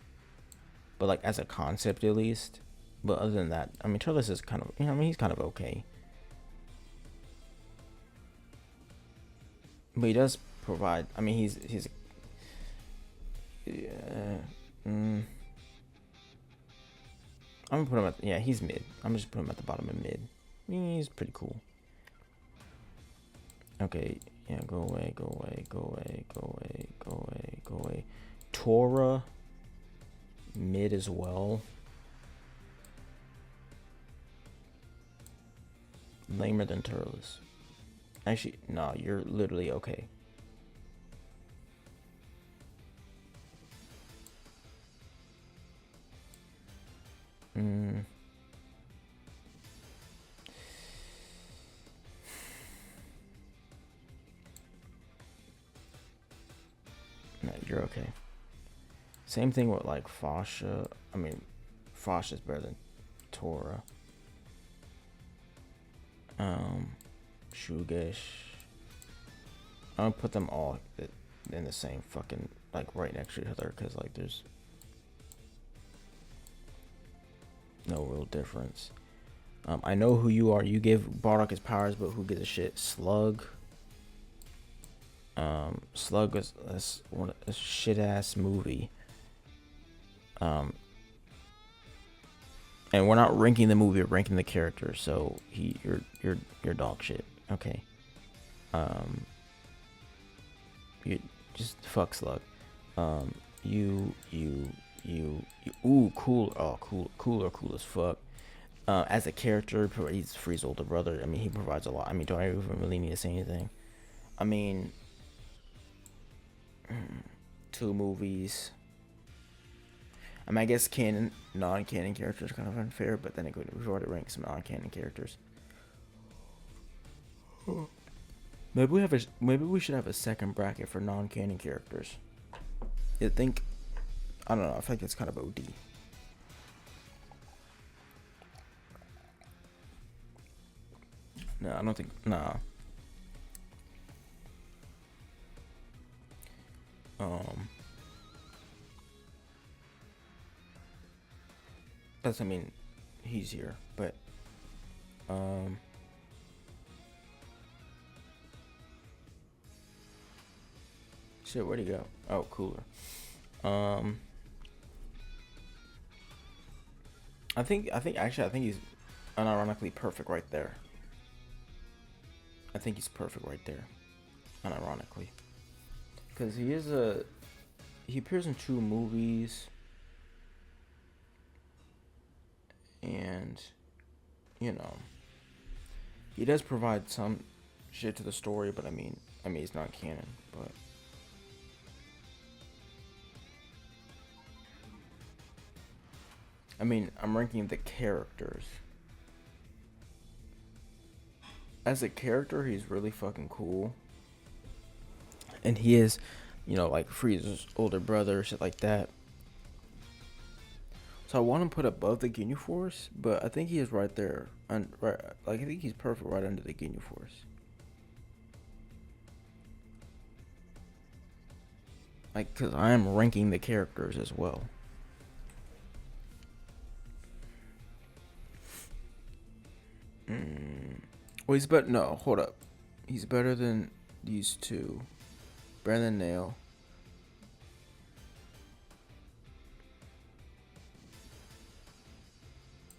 A: But, like, as a concept, at least. But other than that, I mean, Turles is kind of, you know, I mean, he's kind of okay. But he does provide, I mean, he's yeah, I'm gonna put him at, yeah, he's mid. I'm just putting him at the bottom of mid. He's pretty cool. Okay, yeah, go away, go away, go away, go away, go away, go away. Tora, mid as well. Lamer than Turles. Actually, no, you're literally okay. No, you're okay. Same thing with like Fasha. I mean, Fasha's better than Tora. Shugesh. I'm gonna put them all in the same fucking, like, right next to each other, because like there's no real difference. I know who you are. You give Bardock his powers, but who gives a shit? Slug. Slug is a shit ass movie. And we're not ranking the movie, we're ranking the character. So you're dog shit. Okay. You just fuck Slug. You. Ooh, cool. Oh, cooler as fuck. As a character, he's Free's older brother. I mean, he provides a lot. I mean, do I even really need to say anything? I mean, 2 movies. I mean, I guess non-canon characters are kind of unfair, but then we've already ranked some non-canon characters. Maybe we should have a second bracket for non-canon characters. I don't know. I feel like that's kind of OD. No, I don't think. Nah. I mean, he's here, but shit, where'd he go? Oh, cooler. I think he's unironically perfect right there. I think he's perfect right there, unironically, because he appears in 2 movies, and you know, he does provide some shit to the story, but I mean he's not canon, but I mean, I'm ranking the characters. As a character, he's really fucking cool. And he is, like Frieza's older brother, shit like that. So I want him put above the Ginyu Force, but I think he is right there. I think he's perfect right under the Ginyu Force. Like, because I am ranking the characters as well. Well, he's better. No, hold up. He's better than these 2. Better than Nail.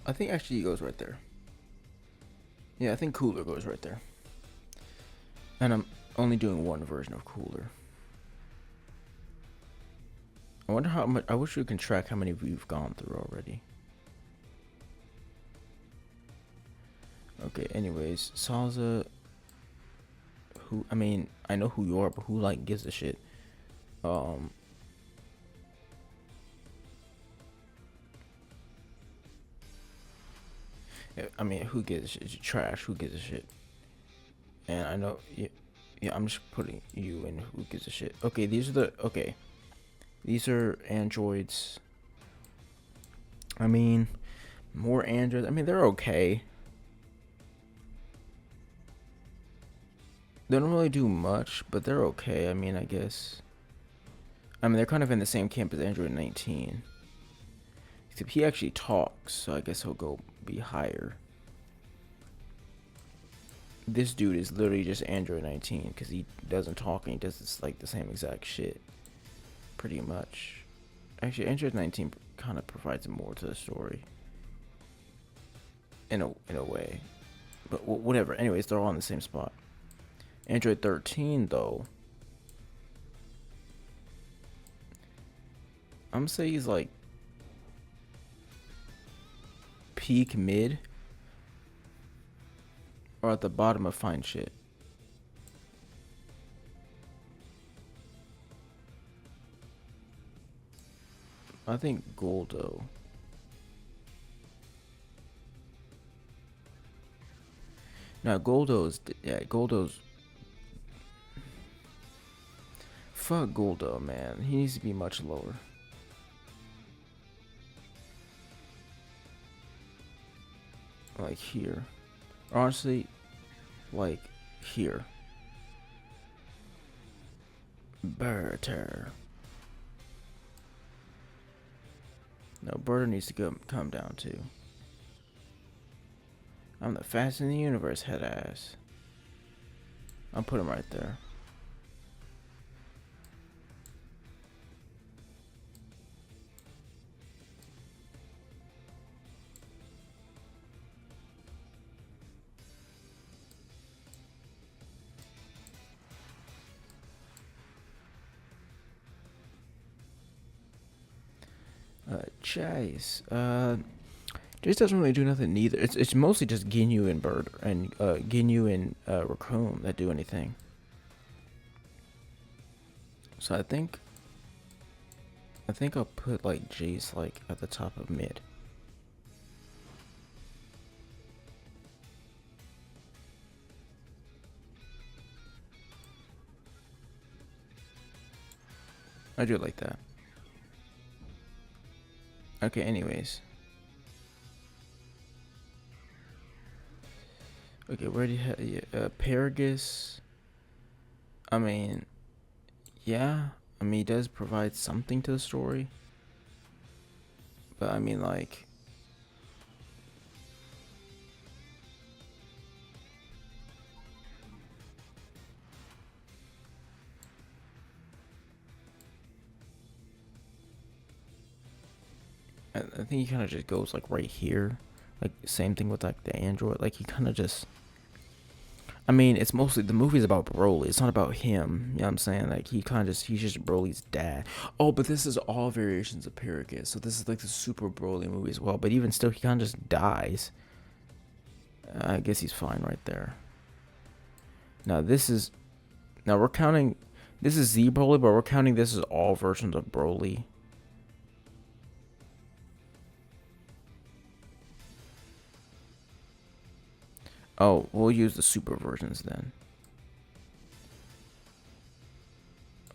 A: I think actually he goes right there. Yeah, I think Cooler goes right there. And I'm only doing one version of Cooler. I wonder how much. I wish we can track how many we've gone through already. Okay, anyways, Salza. Who, I mean, I know who you are, but who like gives a shit? I mean, who gives a shit? It's trash. Who gives a shit? And I know, yeah, I'm just putting you in who gives a shit. Okay, these are androids. I mean, more androids. I mean, they're okay. They don't really do much, but they're okay. I mean, I guess. I mean, they're kind of in the same camp as Android 19. Except he actually talks, so I guess he'll go be higher. This dude is literally just Android 19 because he doesn't talk and he does this, like, the same exact shit. Pretty much. Actually, Android 19 kind of provides more to the story. In a way. But whatever. Anyways, they're all in the same spot. Android 13, though, I'm gonna say he's like peak mid. Or at the bottom of find shit. I think Goldo. Now Goldo's, yeah, Goldo's. Fuck Goldo, man. He needs to be much lower. Like here. Honestly, like here. Berter. No, Berter needs to come down too. I'm the fastest in the universe, head ass. I'll put him right there. Chase. Jace doesn't really do nothing neither. It's mostly just Ginyu and Bird and Ginyu and Raccoon that do anything. So I think I'll put like Jace like at the top of mid. I do like that. Okay, anyways. Okay, where do you have Paragus? I mean, yeah. I mean, he does provide something to the story. But I mean, like, I think he kind of just goes like right here. Like, same thing with like the android. Like, he kind of just, I mean, it's mostly, the movie's about Broly. It's not about him. You know what I'm saying? Like, he's just Broly's dad. Oh, but this is all variations of Paragus. So this is like the Super Broly movie as well. But even still, he kind of just dies. I guess he's fine right there. Now we're counting, this is Z Broly, but we're counting this as all versions of Broly. Oh, we'll use the super versions then.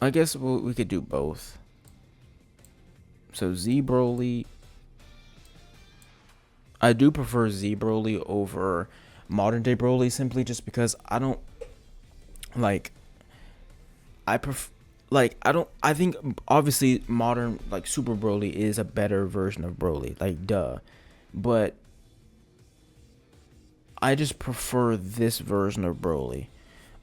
A: I guess we could do both. So Z Broly. I do prefer Z Broly over modern day Broly simply just because I don't like. I think obviously modern like Super Broly is a better version of Broly, like duh, but I just prefer this version of Broly,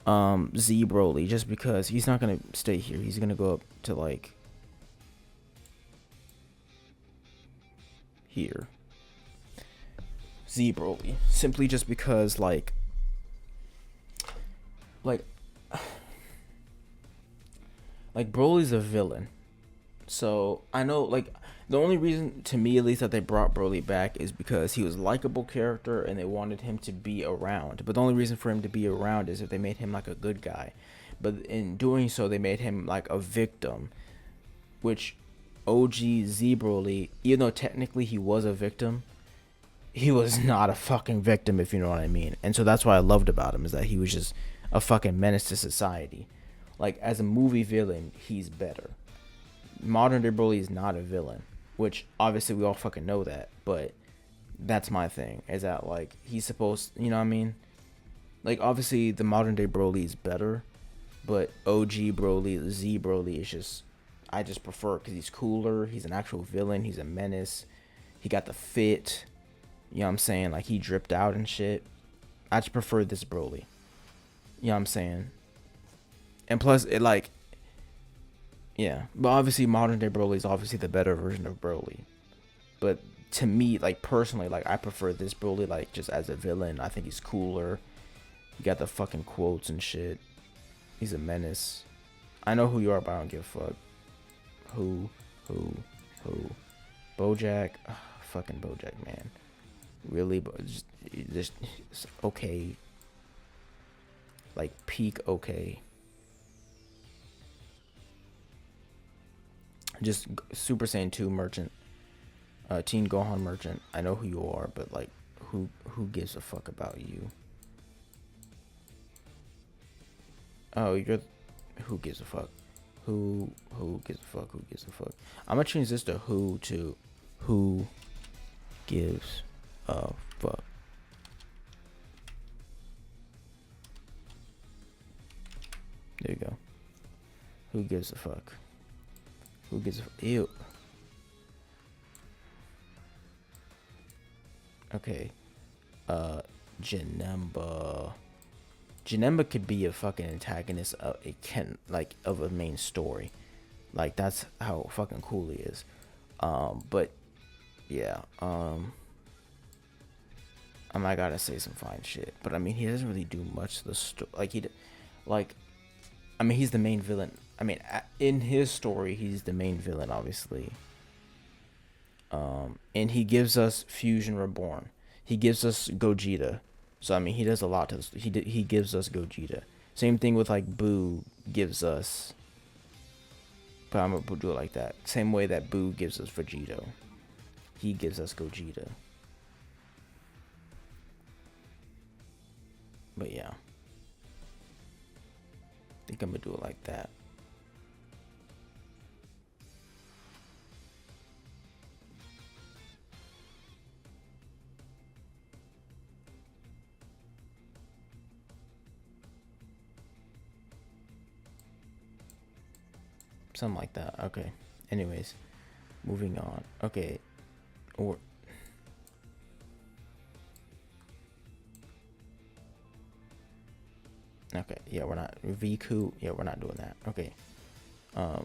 A: Z Broly, just because he's not gonna stay here. He's gonna go up to like here. Z Broly, simply just because like Broly's a villain, so I know like. The only reason, to me at least, that they brought Broly back is because he was a likable character and they wanted him to be around. But the only reason for him to be around is if they made him like a good guy. But in doing so, they made him like a victim. Which OG Z Broly, even though technically he was a victim, he was not a fucking victim, if you know what I mean. And so that's what I loved about him, is that he was just a fucking menace to society. Like, as a movie villain, he's better. Modern day Broly is not a villain. Which, obviously, we all fucking know that. But that's my thing. Is that, like, he's supposed... You know what I mean? Like, obviously, the modern day Broly is better. But OG Broly, Z Broly is just... I just prefer it because he's cooler. He's an actual villain. He's a menace. He got the fit. You know what I'm saying? Like, he dripped out and shit. I just prefer this Broly. You know what I'm saying? And plus, it, like... Yeah, but obviously modern day Broly is obviously the better version of Broly. But to me, like personally, like I prefer this Broly, like just as a villain. I think he's cooler. He got the fucking quotes and shit. He's a menace. I know who you are, but I don't give a fuck. Who? Bojack? Ugh, fucking Bojack, man. Really? But just okay. like peak okay. Just Super Saiyan 2 merchant, Teen Gohan merchant. I know who you are, but like, who gives a fuck about you? Oh, you're. Who gives a fuck? Who gives a fuck? Who gives a fuck? I'm gonna change this to who gives a fuck. There you go. Who gives a fuck? Who gives a fuck? Ew. Okay. Janemba. Janemba could be a fucking antagonist of it can like of a main story. Like that's how fucking cool he is. But yeah, I might gotta say some fine shit. But I mean he doesn't really do much to the story. Like I mean he's the main villain. I mean in his story he's the main villain obviously. And he gives us Fusion Reborn. He gives us Gogeta. So I mean, he does a lot to this. He gives us Gogeta. Same thing with like Boo gives us. But I'm gonna do it like that. Same way that Boo gives us Vegito. He gives us Gogeta. But yeah, I think I'm gonna do it like that. Something like that. Okay. Anyways, moving on. Okay. Or okay. Yeah, we're not Viku. Yeah, we're not doing that. Okay. I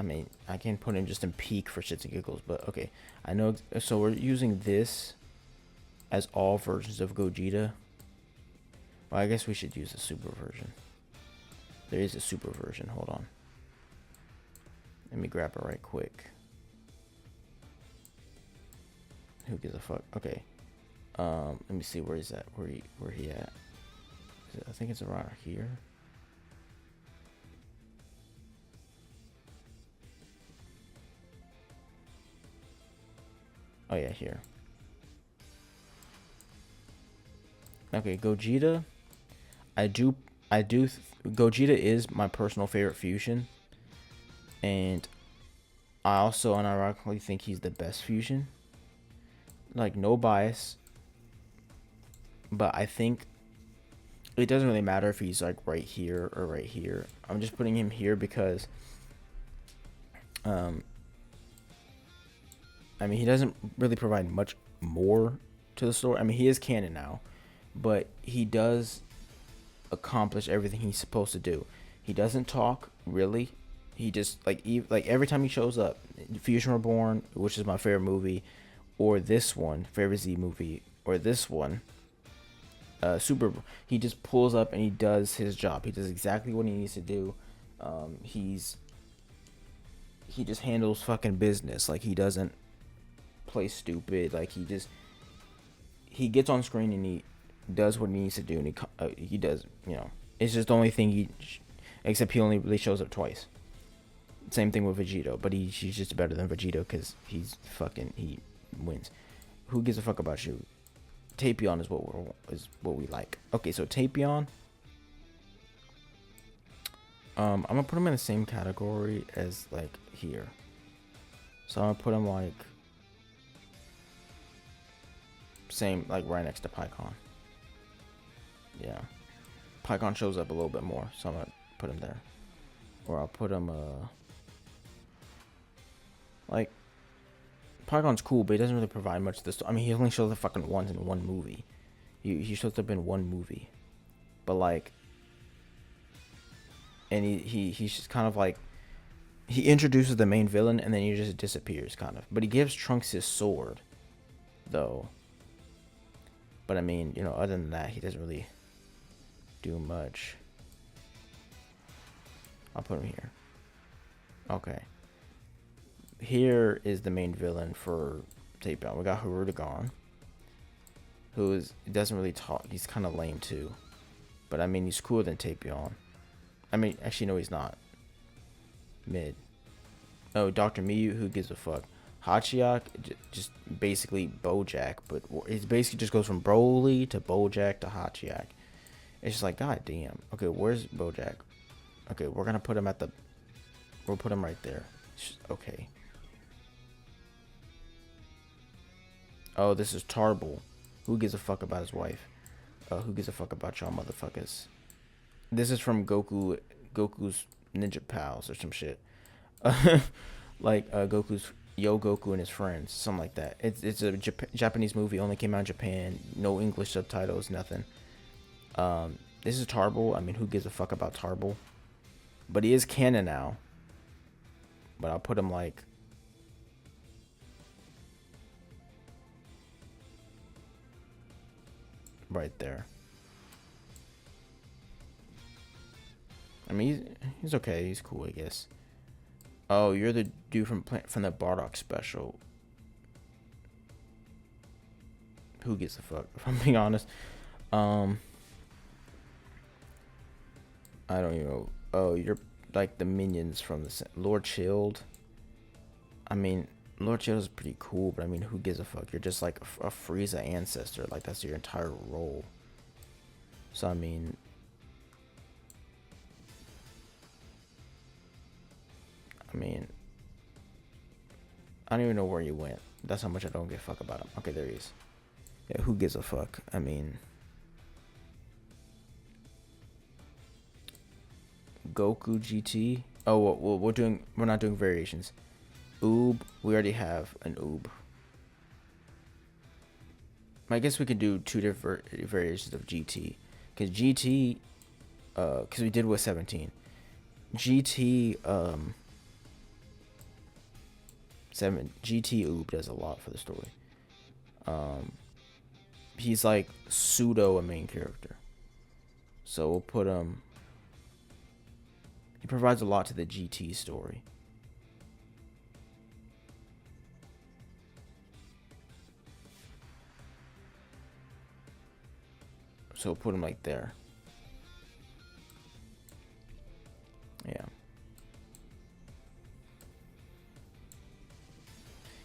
A: mean, I can put him just in peak for shits and giggles, but okay. I know. So we're using this as all versions of Gogeta. Well, I guess we should use a super version. There is a super version. Hold on. Let me grab it right quick. Who gives a fuck? Okay. Let me see where he's at. Where he at? I think it's around here. Oh yeah, here. Okay, Gogeta. Gogeta is my personal favorite fusion. And I also unironically think he's the best fusion. Like, no bias. But I think it doesn't really matter if he's like right here or right here. I'm just putting him here because I mean he doesn't really provide much more to the story. I mean he is canon now, but he does accomplish everything he's supposed to do. He doesn't talk really. He just like every time he shows up, Fusion Reborn, which is my favorite movie, or this one, favorite Z movie, or this one, Super. He just pulls up and he does his job. He does exactly what he needs to do. He just handles fucking business. Like he doesn't play stupid. Like he gets on screen and he does what he needs to do, and he does. You know, it's just the only thing except he only really shows up twice. Same thing with Vegito, but he's just better than Vegito because he wins. Who gives a fuck about you? Tapion is what we like. Okay, so Tapion. I'm gonna put him in the same category as like here. So I'm gonna put him like same, like right next to Pycon. Yeah, Pycon shows up a little bit more, so I'm gonna put him there. Or I'll put him like Pycon's cool, but he doesn't really provide much to the story. I mean, he only shows up fucking once in one movie. He shows up in one movie, but like, and he's just kind of like, he introduces the main villain and then he just disappears kind of. But he gives Trunks his sword, though. But I mean, you know, other than that, he doesn't really do much. I'll put him here. Okay. Here is the main villain for Tapion. We got Hirudegarn, who doesn't really talk. He's kind of lame too, but But I mean, he's cooler than Tapion. I mean, actually, no, he's not. Mid. Oh, Dr. Miyu, who gives a fuck? Hachiyak, just basically Bojack, but it basically just goes from Broly to Bojack to Hachiyak. It's just like, god damn. Okay, where's Bojack? Okay, we're gonna put him at the... We'll put him right there. Okay. Oh, this is Tarble. Who gives a fuck about his wife? Who gives a fuck about y'all motherfuckers? This is from Goku's Ninja Pals or some shit. Like Goku's Goku and his friends, something like that. It's a Japanese movie, only came out in Japan, no English subtitles, nothing. This is Tarble. I mean, who gives a fuck about Tarble? But he is canon now. But I'll put him like... right there. I mean, he's okay. He's cool, I guess. Oh, you're the dude from the Bardock special. Who gives a fuck, if I'm being honest? I don't even know. Oh, you're like the minions from the Lord Chilled. I mean, Lord Chilled is pretty cool, but I mean, who gives a fuck? You're just like a Frieza ancestor. Like, that's your entire role. So, I mean... I don't even know where you went. That's how much I don't give a fuck about him. Okay, there he is. Yeah, who gives a fuck? I mean... Goku GT. Oh, well, we're not doing variations. Oob. We already have an Oob. I guess we could do two different variations of GT. Because GT... because we did with 17. GT... GT Oob does a lot for the story. He's like pseudo a main character. So we'll put him... He provides a lot to the GT story. So we'll put him like there. Yeah.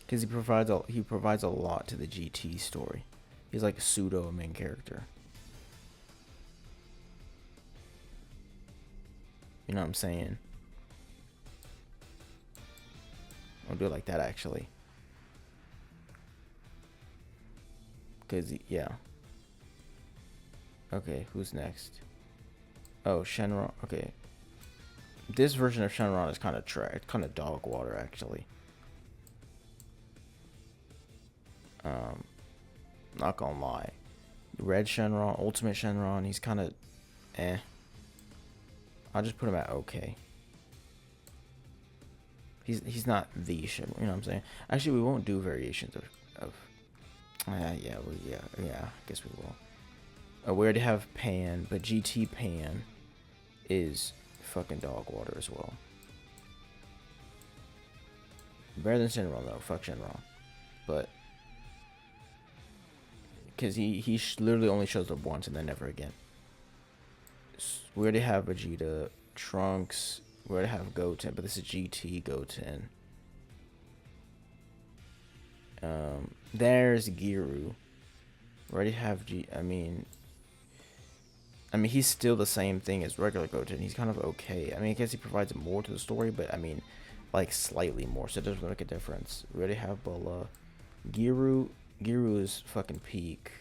A: Because he provides a lot to the GT story. He's like a pseudo main character. You know what I'm saying? I'll do it like that, actually. Because, yeah. Okay, who's next? Oh, Shenron. Okay. This version of Shenron is kind of it's kind of dog water, actually. Not gonna lie. Red Shenron, Ultimate Shenron, he's kind of eh. I'll just put him at okay. He's not the Shenron, you know what I'm saying? Actually, we won't do variations of yeah, I guess we will. We already have Pan, but GT Pan is fucking dog water as well. Better than Shenron though, fuck Shenron. But because he literally only shows up once and then never again. We already have Vegeta, Trunks, we already have Goten, but this is GT Goten. There's Giru. We already have I mean he's still the same thing as regular Goten. He's kind of okay. I mean, I guess he provides more to the story, but I mean, like slightly more, so it doesn't make a difference. We already have Bola. Giru is fucking peak,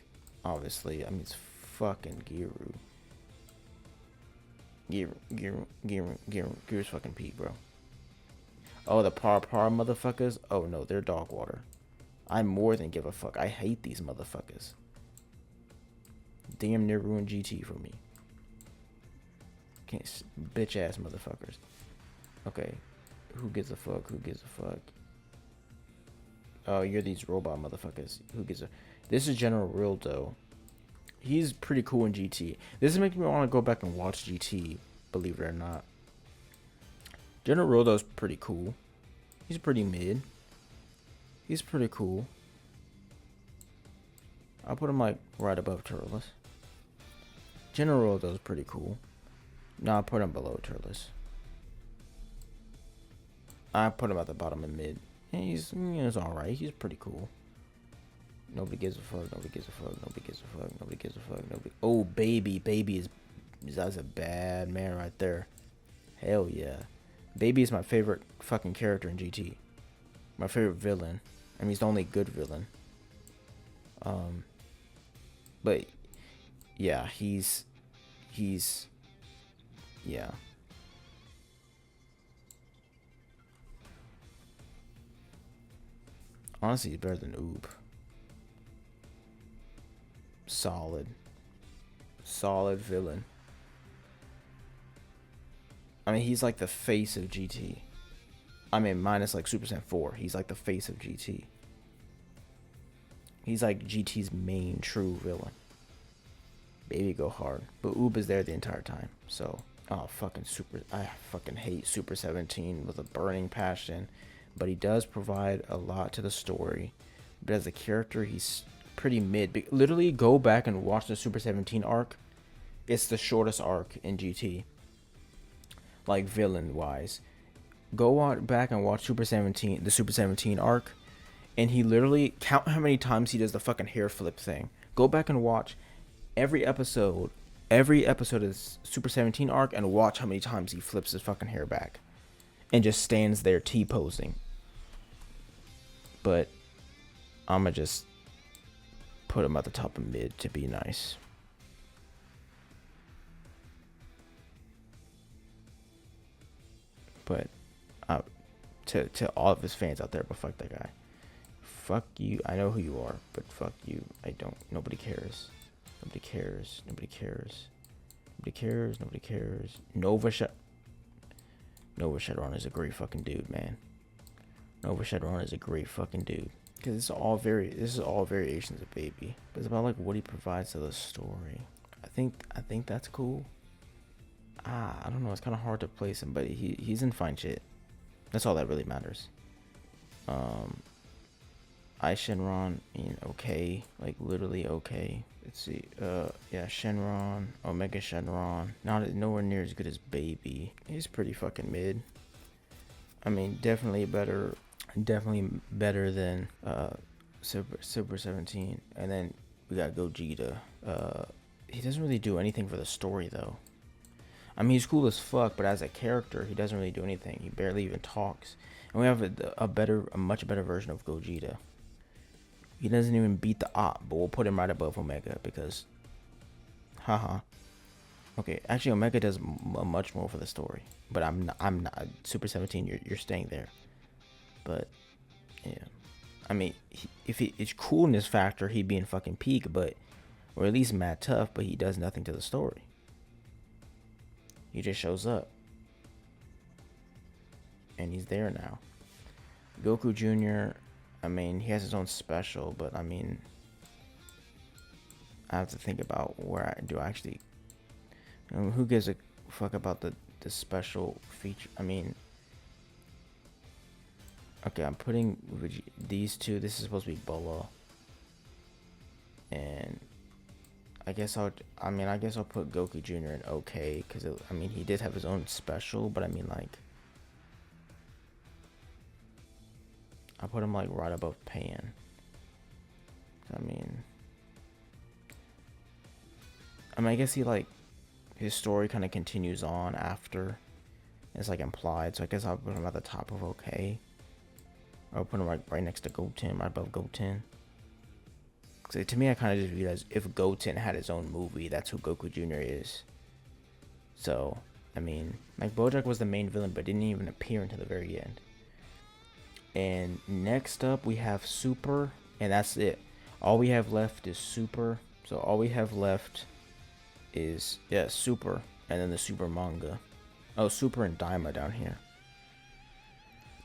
A: obviously. I mean, it's fucking Giru. Giru's fucking peak, bro. Oh, the par motherfuckers? Oh no, they're dog water. I more than give a fuck. I hate these motherfuckers. Damn near ruined GT for me. Can't bitch ass motherfuckers. Okay, who gives a fuck? Who gives a fuck? Oh, you're these robot motherfuckers. Who gives a... This is General Rildo. He's pretty cool in GT. This is making me want to go back and watch GT, believe it or not. General Rildo's pretty cool. He's pretty mid. He's pretty cool. I'll put him like right above Turles. General though is pretty cool. No, I put him below Turles. I put him at the bottom of mid. And he's alright. He's pretty cool. Nobody gives a fuck. Nobody gives a fuck. Nobody gives a fuck. Nobody gives a fuck. Nobody. Oh, baby is that's a bad man right there. Hell yeah. Baby is my favorite fucking character in GT. My favorite villain. I mean, he's the only good villain. But yeah, he's yeah. Honestly, he's better than Oob. Solid villain. I mean, he's like the face of GT. I mean, minus like Super Saiyan 4. He's like the face of GT. He's like GT's main true villain. Baby go hard. But Oob is there the entire time. So, I fucking hate Super 17 with a burning passion. But he does provide a lot to the story. But as a character, he's pretty mid. Literally, go back and watch the Super 17 arc. It's the shortest arc in GT. Like, villain-wise. Go back and watch the Super 17 arc. And he literally, count how many times he does the fucking hair flip thing. Go back and watch every episode of the Super 17 arc and watch how many times he flips his fucking hair back. And just stands there T-posing. But I'ma just put him at the top of mid to be nice. But to all of his fans out there, but fuck that guy. Fuck you. I know who you are, but fuck you. I don't. Nobody cares. Nobody cares. Nobody cares. Nobody cares. Nobody cares. Nova Shadowrun is a great fucking dude, man. Nova Shadowrun is a great fucking dude. Because this is all variations of Baby. But it's about like what he provides to the story. I think that's cool. I don't know. It's kind of hard to place him, but he's in fine shit. That's all that really matters. I Shenron, okay, like literally okay. Let's see. Yeah, Shenron, Omega Shenron, nowhere near as good as Baby. He's pretty fucking mid. I mean, definitely better than Super 17. And then we got Gogeta. He doesn't really do anything for the story though. I mean, he's cool as fuck, but as a character, he doesn't really do anything. He barely even talks. And we have a much better version of Gogeta. He doesn't even beat the Op, but we'll put him right above Omega because, haha. Okay, actually, Omega does much more for the story, but I'm not Super 17. You're staying there, but yeah. I mean, it's coolness factor, he being fucking peak, but or at least mad tough, but he does nothing to the story. He just shows up. And he's there now. Goku Jr., I mean, he has his own special, but I mean, I have to think about where I actually... who gives a fuck about the special feature? I mean... Okay, I'm putting these two. This is supposed to be Bola. And... I guess I'll put Goku Jr. in okay, because I mean, he did have his own special, but I mean, like, I put him like right above Pan. I mean, I guess he like his story kind of continues on after. It's like implied, so I guess I'll put him at the top of okay. I'll put him right next to Goten, right above Goten. So to me, I kind of just view it as if Goten had his own movie, that's who Goku Jr. is. So, I mean, like, Bojack was the main villain, but didn't even appear until the very end. And next up, we have Super, and that's it. All we have left is Super. So all we have left is, yeah, Super, and then the Super manga. Oh, Super and Daima down here.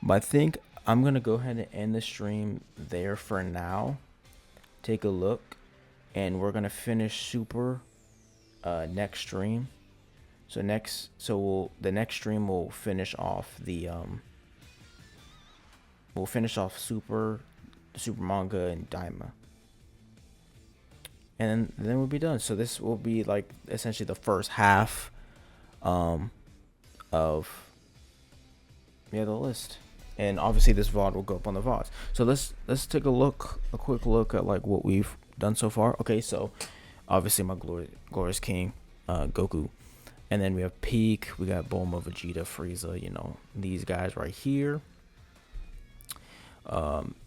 A: But I think I'm going to go ahead and end the stream there for now. Take a look, and we're gonna finish Super next stream. The next stream will finish off the Super, the Super manga, and Daima. and then we'll be done. So this will be like essentially the first half um of the list. And obviously this VOD will go up on the VODs. So let's take a quick look at like what we've done so far. Okay, so obviously my glorious king, Goku. And then we have Peak, we got Bulma, Vegeta, Frieza, these guys right here.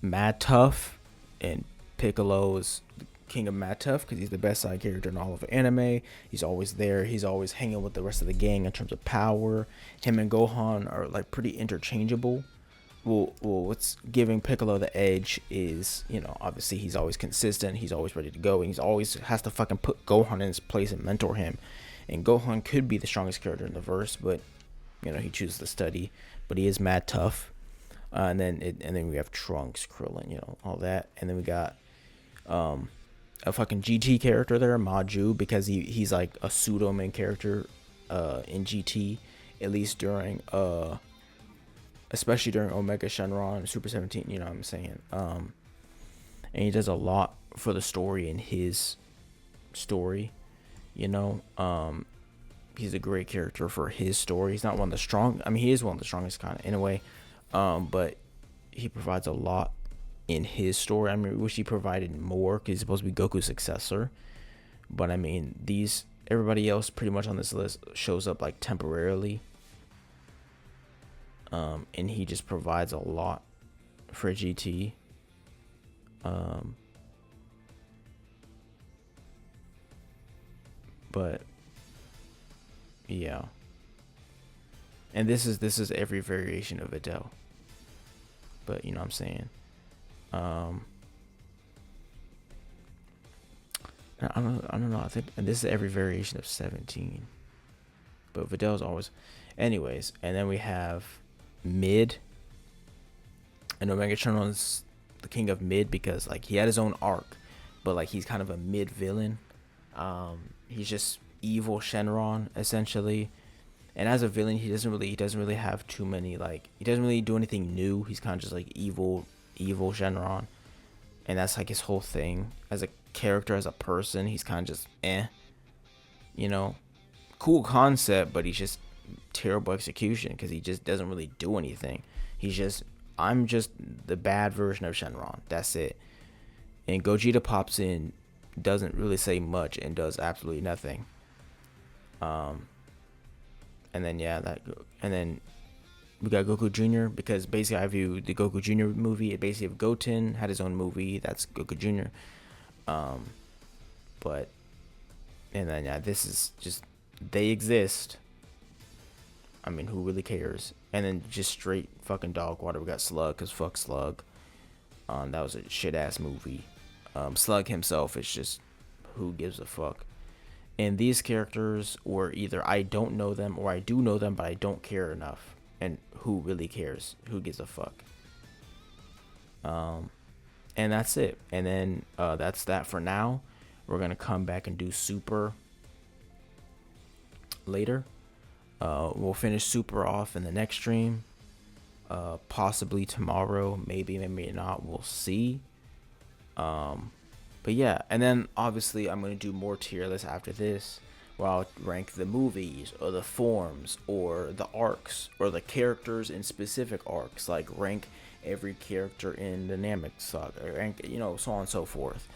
A: Mad Tough, and Piccolo is king of Mad Tough because he's the best side character in all of anime. He's always there. He's always hanging with the rest of the gang in terms of power. Him and Gohan are like pretty interchangeable. Well, what's giving Piccolo the edge is, obviously he's always consistent. He's always ready to go, and he's always has to fucking put Gohan in his place and mentor him. And Gohan could be the strongest character in the verse, but he chooses to study. But he is Mad Tough. And then we have Trunks, Krillin, all that. And then we got a fucking GT character there, Maju, because he's like a pseudo main character in GT, at least during especially during Omega Shenron, Super 17, you know what I'm saying? And he does a lot for the story in his story, he's a great character for his story. He's not one of the strong, he is one of the strongest kind of in a way, but he provides a lot in his story. We wish he provided more because he's supposed to be Goku's successor, but everybody else pretty much on this list shows up like temporarily, and he just provides a lot for GT. But yeah, and this is every variation of Adele, but you know what I'm saying. I don't know. I think this is every variation of 17, but Vidal's always, anyways. And then we have Mid, and Omega Shenron's the king of Mid because like he had his own arc, but like he's kind of a mid villain. He's just evil Shenron essentially, and as a villain, he doesn't really have too many he doesn't really do anything new. He's kind of just like evil Shenron, and that's like his whole thing. As a character, as a person, he's kind of just cool concept, but he's just terrible execution because he just doesn't really do anything. I'm just the bad version of Shenron. That's it. And Gogeta pops in, doesn't really say much, and does absolutely nothing. And then we got Goku Jr. because basically I view the Goku Jr. movie. It basically, if Goten had his own movie, that's Goku Jr. This is just, they exist. Who really cares? And then just straight fucking dog water. We got Slug, cause fuck Slug. That was a shit ass movie. Slug himself is just, who gives a fuck? And these characters were either I don't know them or I do know them but I don't care enough. And who really cares? Who gives a fuck? And that's it. And then that's that for now. We're gonna come back and do Super later. We'll finish Super off in the next stream. Possibly tomorrow. Maybe not. We'll see. But yeah, and then obviously I'm going to do more tier lists after this, where I'll rank the movies or the forms or the arcs or the characters in specific arcs, like rank every character in the Namek saga, rank, so on and so forth.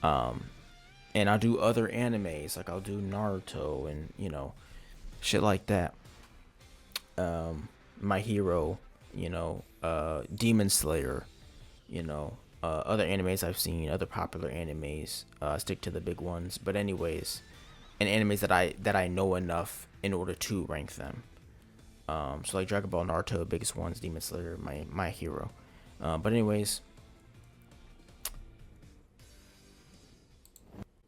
A: And I'll do other animes, like I'll do Naruto and, shit like that. My Hero, Demon Slayer, other animes I've seen, other popular animes. Stick to the big ones, but anyways, and animes that I know enough in order to rank them. So like Dragon Ball, Naruto, biggest ones, Demon Slayer, my Hero. But anyways,